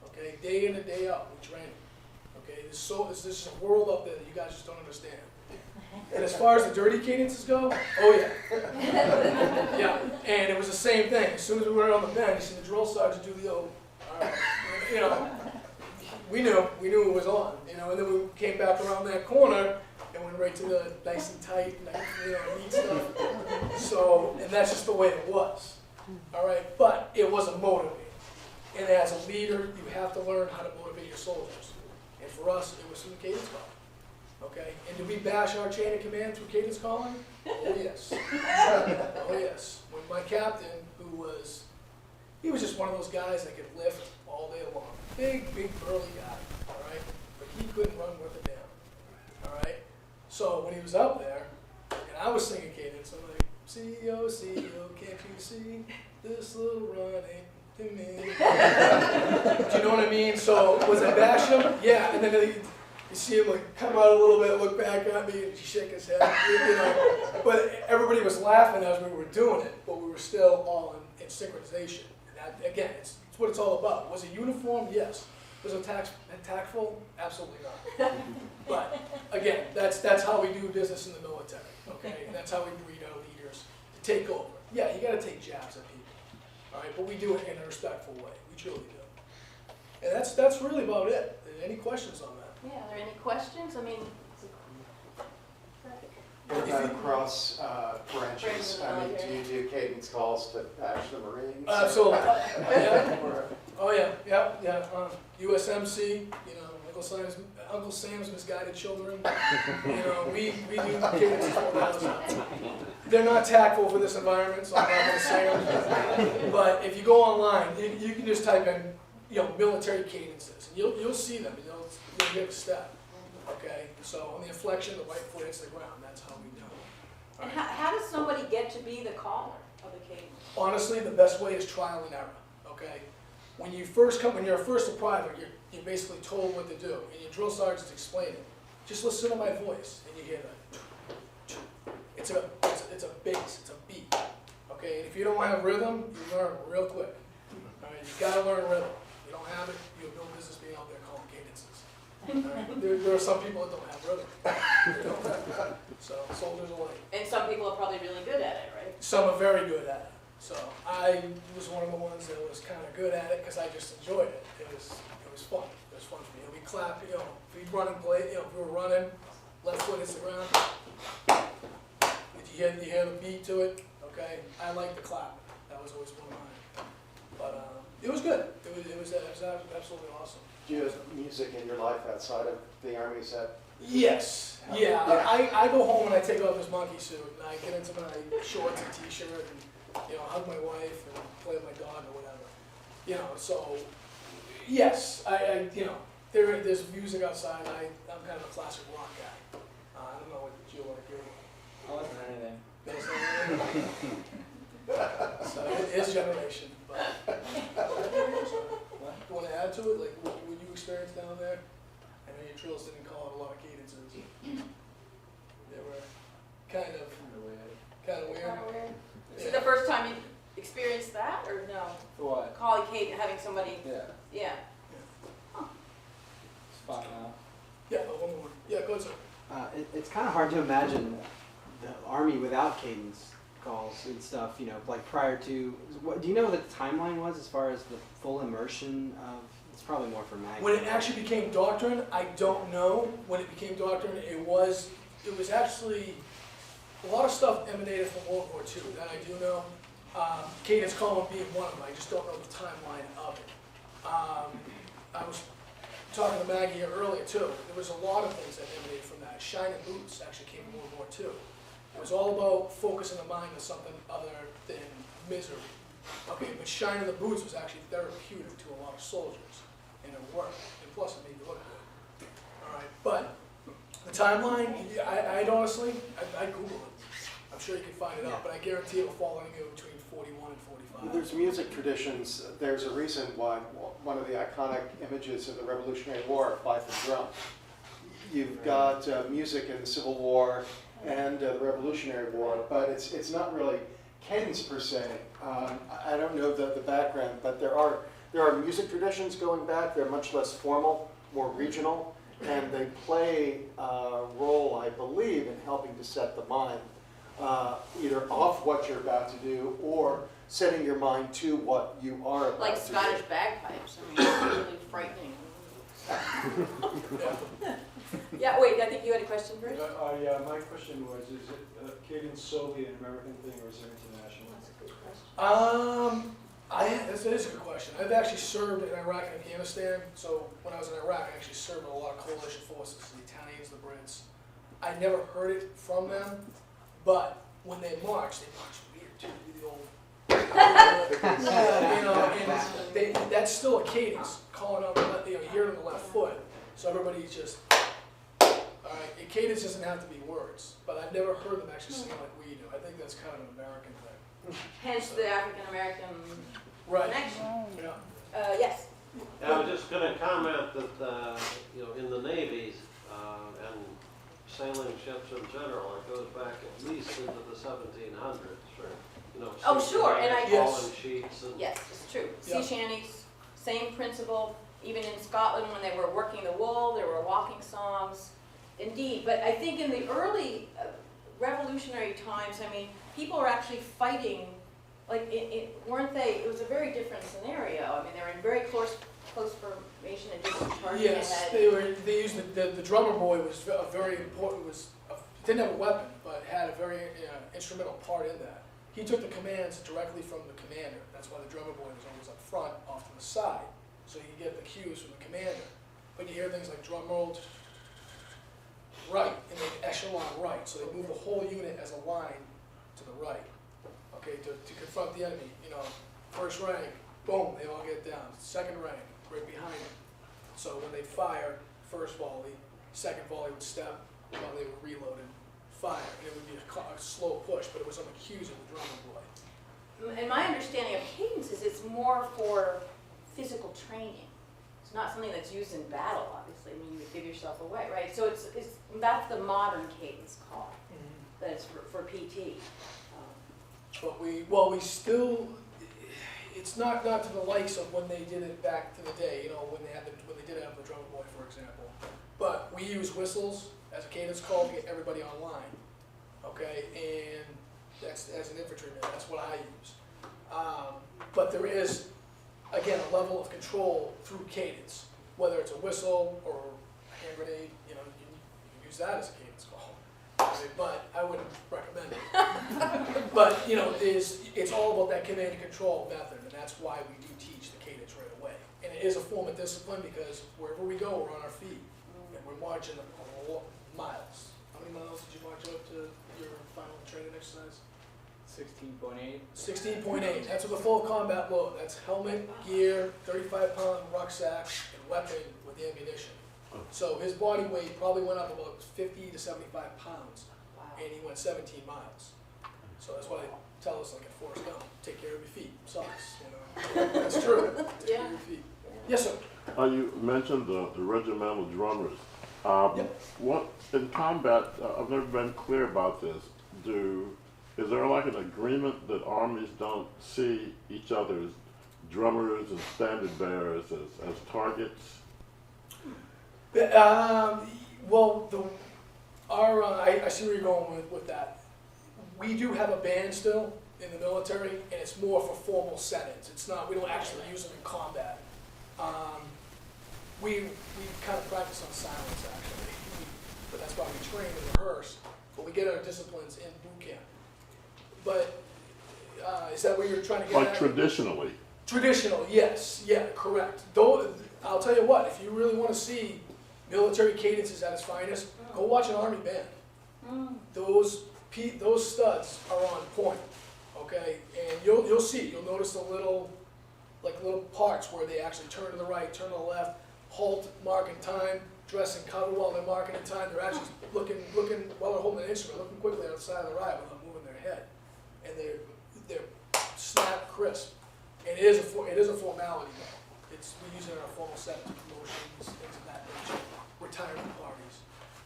okay? Day in and day out, we train them, okay? This is a world out there that you guys just don't understand. And as far as the dirty cadences go, oh yeah. Yeah, and it was the same thing. As soon as we went on the bench, and the drill sergeant do the old, you know, we knew it was on, you know, and then we came back around that corner and went right to the nice and tight, neat stuff. So, and that's just the way it was, all right? But it was a motivator. And as a leader, you have to learn how to motivate your soldiers. And for us, it was through the cadence call. Okay, and did we bash our chain of command through cadence calling? Oh yes. Oh yes. When my captain, he was just one of those guys that could lift all day long. Big burly guy, all right? But he couldn't run worth a damn, all right? So when he was up there, and I was singing cadence, I'm like, CEO, can't you see this little run ain't to me? Do you know what I mean? So was I bash him? Yeah, and then you see him like come out a little bit, look back at me, and shake his head, you know. But everybody was laughing as we were doing it, but we were still all in synchronization. And that, again, it's what it's all about. Was it uniform? Yes. Was it tactful? Absolutely not. But again, that's how we do business in the military. Okay, and that's how we breed our leaders to take over. Yeah, you got to take jabs at people, all right, but we do it in a respectful way. We truly do. And that's really about it. Any questions on that?
Yeah, are there any questions? I mean,
What about across branches? I mean, do you do cadence calls to bash the Marines?
Absolutely. Yeah. Oh yeah. USMC, you know, Uncle Sam's Misguided Children. You know, we do cadence calls. They're not tactful for this environment, so I'm not going to say them. But if you go online, you can just type in, you know, military cadences, and you'll see them. You'll get a step. Okay, so on the inflection, the right foot hits the ground. That's how we do it.
and how does somebody get to be the caller of the cadence?
Honestly, the best way is trial and error. Okay, when you're first a private, you're basically told what to do, and your drill sergeant's explaining. Just listen to my voice, and you hear that. It's a bass, it's a beat. Okay, and if you don't have rhythm, you learn real quick. All right, you gotta learn rhythm. You don't have it, you have no business being out there calling cadences. There are some people that don't have rhythm. So soldiers alike.
And some people are probably really good at it, right?
Some are very good at it. So I was one of the ones that was kind of good at it because I just enjoyed it. It was fun. It was fun for me. And we clap, you know, if we run and play, you know, if we were running, left foot hits the ground. Did you hear the beat to it? Okay. I like the clap. That was always one of mine. But it was good. It was absolutely awesome.
Do you have music in your life outside of the Army set?
Yes. Yeah. I go home and I take off this monkey suit and I get into my shorts and t-shirt and, you know, hug my wife and play with my dog or whatever. You know, so yes, I you know, there's music outside. I'm kind of a classic rock guy. I don't know what you want to do.
I'll listen to anything.
So it is generation. But you want to add to it, like what you experienced down there? I know your drills didn't call it a lot of cadences. They were kind of weird.
Is it the first time you experienced that, or no?
What?
Calling cadence, having somebody.
Yeah.
Yeah.
It's fine now.
Yeah, one more. Yeah, go ahead, sir.
It's kind of hard to imagine the Army without cadence calls and stuff, you know, like prior to, do you know what the timeline was as far as the full immersion of, it's probably more for Maggie.
When it actually became doctrine, I don't know. When it became doctrine, it was actually, a lot of stuff emanated from World War II, that I do know. Cadence calling being one of them, I just don't know the timeline of it. I was talking to Maggie here earlier too. There was a lot of things that emanated from that. Shining Boots actually came from World War II. It was all about focusing the mind on something other than misery. Okay, but shining the boots was actually therapeutic to a lot of soldiers, and it worked. And plus, it made you look good. All right, but the timeline, I'd honestly, I'd Google it. I'm sure you can find it out, but I guarantee it will fall anywhere between 41 and 45.
There's music traditions. There's a reason why one of the iconic images of the Revolutionary War, fife and drum. You've got music in the Civil War and the Revolutionary War, but it's not really cadence per se. I don't know the background, but there are music traditions going back. They're much less formal, more regional, and they play a role, I believe, in helping to set the mind, either off what you're about to do or setting your mind to what you are about
Like
to do.
Scottish bagpipes, I mean, it's really frightening. Yeah, wait, I think you had a question, Bruce?
Yeah, my question was, is it Cadence solely an American thing or is it international?
That's a good question.
That is a good question. I've actually served in Iraq and Afghanistan. So when I was in Iraq, I actually served with a lot of coalition forces, the Italians, the Brits. I never heard it from them, but when they march weird too. Do the old, and that's still a cadence, calling on the left, you hear it on the left foot. So everybody's just, all right. A cadence doesn't have to be words, but I've never heard them actually sing like we do. I think that's kind of an American thing.
Hence the African-American
Right.
connection.
Yeah.
Yes.
I was just going to comment that, in the navies and sailing ships in general, it goes back at least into the 1700s for,
Oh, sure, and I-
fallen sheets and
Yes, it's true.
Yeah.
Sea shanties, same principle. Even in Scotland, when they were working the wool, there were walking songs. Indeed, but I think in the early revolutionary times, I mean, people were actually fighting, like, weren't they? It was a very different scenario. I mean, they were in very close formation and just charging
Yes,
ahead.
they used the drummer boy was a very important, didn't have a weapon, but had a very instrumental part in that. He took the commands directly from the commander. That's why the drummer boy was always up front, off to the side, so you get the cues from the commander. But you hear things like drum roll, right, and they echelon right, so they move the whole unit as a line to the right, okay, to confront the enemy. First rank, boom, they all get down. Second rank, right behind them. So when they fire, first volley, second volley would step while they were reloaded, fire, and it would be a slow push, but it was on the cues of the drummer boy.
And my understanding of cadence is it's more for physical training. It's not something that's used in battle, obviously. I mean, you would give yourself away, right? So that's the modern cadence call. That it's for PT.
But we still, it's not to the likes of when they did it back to the day, when they did have the drummer boy, for example. But we use whistles as a cadence call to get everybody online, okay? And that's, as an infantryman, that's what I use. But there is, again, a level of control through cadence, whether it's a whistle or a hand grenade, you can use that as a cadence call. Okay, but I wouldn't recommend it. But, it's all about that command and control method, and that's why we do teach the cadence right away. And it is a form of discipline because wherever we go, we're on our feet. And we're marching miles. How many miles did you march up to your final training exercise?
16.8.
16.8. That's with a full combat load. That's helmet, gear, 35-pound rucksack, and weapon with ammunition. So his body weight probably went up about 50 to 75 pounds, and he went 17 miles. So that's why they tell us, like at Forrest Gump, take care of your feet. Sucks, That's true. Take care of your feet. Yes, sir.
You mentioned the regimental drummers. What in combat? I've never been clear about this. Is there like an agreement that armies don't see each other as drummers and standard bearers as targets?
Well, I see where you're going with that. We do have a band still in the military, and it's more for formal settings. It's not. We don't actually use them in combat. We kind of practice on silence actually, but that's why we train and rehearse. But we get our disciplines in boot camp. But is that what you're trying to get at?
Like traditionally.
Traditional, yes, yeah, correct. Though I'll tell you what, if you really want to see military cadences at its finest, go watch an army band. Those those studs are on point, okay? And you'll see, you'll notice the little parts where they actually turn to the right, turn to the left, halt, marking time, dress and cover while they're marking the time. They're actually looking while they're holding an instrument, looking quickly on the side of the ride without moving their head. And they're snap crisp. And it is a formality though. We use it in our formal settings, promotions, things of that nature, retirement parties.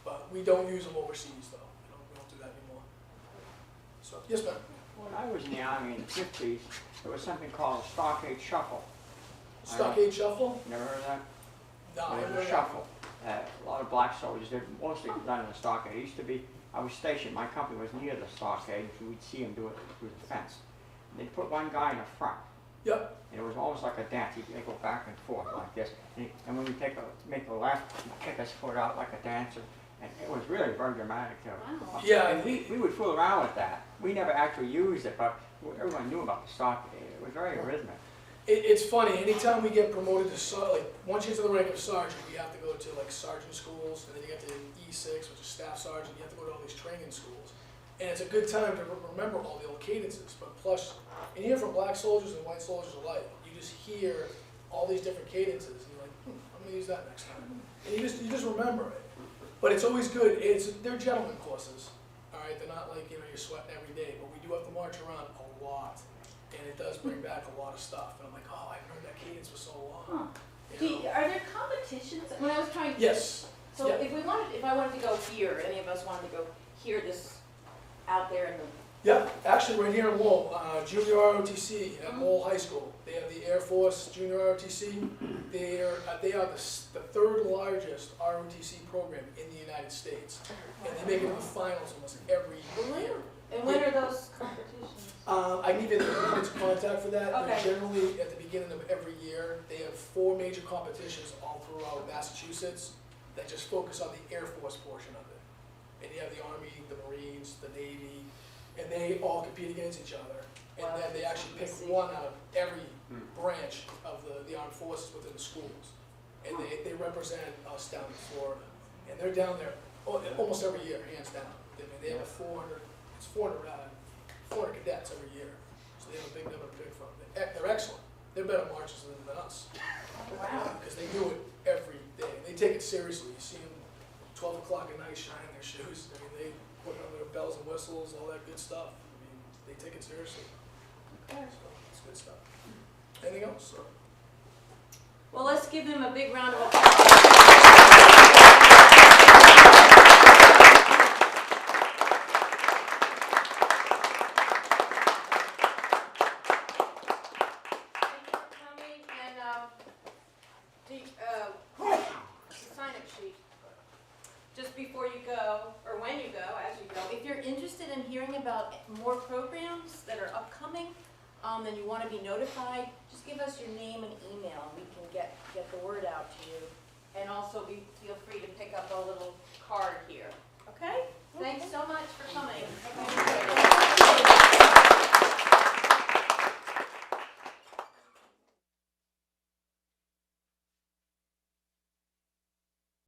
But we don't use them overseas though. We don't do that anymore. So, yes ma'am.
When I was in the Army in the 50s, there was something called a stockade shuffle.
Stockade shuffle?
Never heard of that?
No,
It was a shuffle. A lot of black soldiers did, mostly done in the stockade. It used to be, I was stationed, my company was near the stockade, so we'd see them do it through the fence. And they'd put one guy in the front.
Yep.
And it was almost like a dance. They go back and forth like this. And when we make a left, he'd kick his foot out like a dancer. And it was really very dramatic too.
Wow. Yeah.
And we would fool around with that. We never actually used it, but everyone knew about the stockade. It was very rhythmic.
It's funny, anytime we get promoted to sergeant, like once you get to the rank of sergeant, we have to go to like sergeant schools, and then you get to E6, which is staff sergeant, you have to go to all these training schools. And it's a good time to remember all the old cadences, but plus, and even for black soldiers and white soldiers alike, you just hear all these different cadences, and you're like, I'm gonna use that next time. And you just remember it. But it's always good, they're gentleman courses, all right? They're not like, you're sweating every day, but we do have to march around a lot. And it does bring back a lot of stuff. And I'm like, oh, I haven't heard that cadence for so long.
Huh. Are there competitions? When I was trying to...
Yes.
So
yeah.
if I wanted to go here, any of us wanted to go hear this out there in the...
Yeah, actually right here in Lowell, Junior ROTC at Lowell High School. They have the Air Force Junior ROTC. They are the third largest ROTC program in the United States. And they make it to the finals almost every year.
And when are those competitions?
I can give you the points of contact for that.
Okay.
They're generally at the beginning of every year. They have 4 major competitions all throughout Massachusetts that just focus on the Air Force portion of it. And you have the Army, the Marines, the Navy, and they all compete against each other. And then they actually pick one out of every branch of the armed forces within the schools. And they represent us down in Florida. And they're down there almost every year, hands down. They have 400 cadets every year. So they have a big number to pick from. They're excellent. They're better marchers than us.
Wow.
Because they do it every day. They take it seriously. You see them 12 o'clock at night shining their shoes. I mean, they put on their bells and whistles, all that good stuff. I mean, they take it seriously.
Okay.
So it's good stuff. Anything else? Or?
Well, let's give them a big round of applause. Sign-up sheet. Just before you go, or when you go, as you go, if you're interested in hearing about more programs that are upcoming, then you want to be notified, just give us your name and email, and we can get the word out to you. And also feel free to pick up a little card here.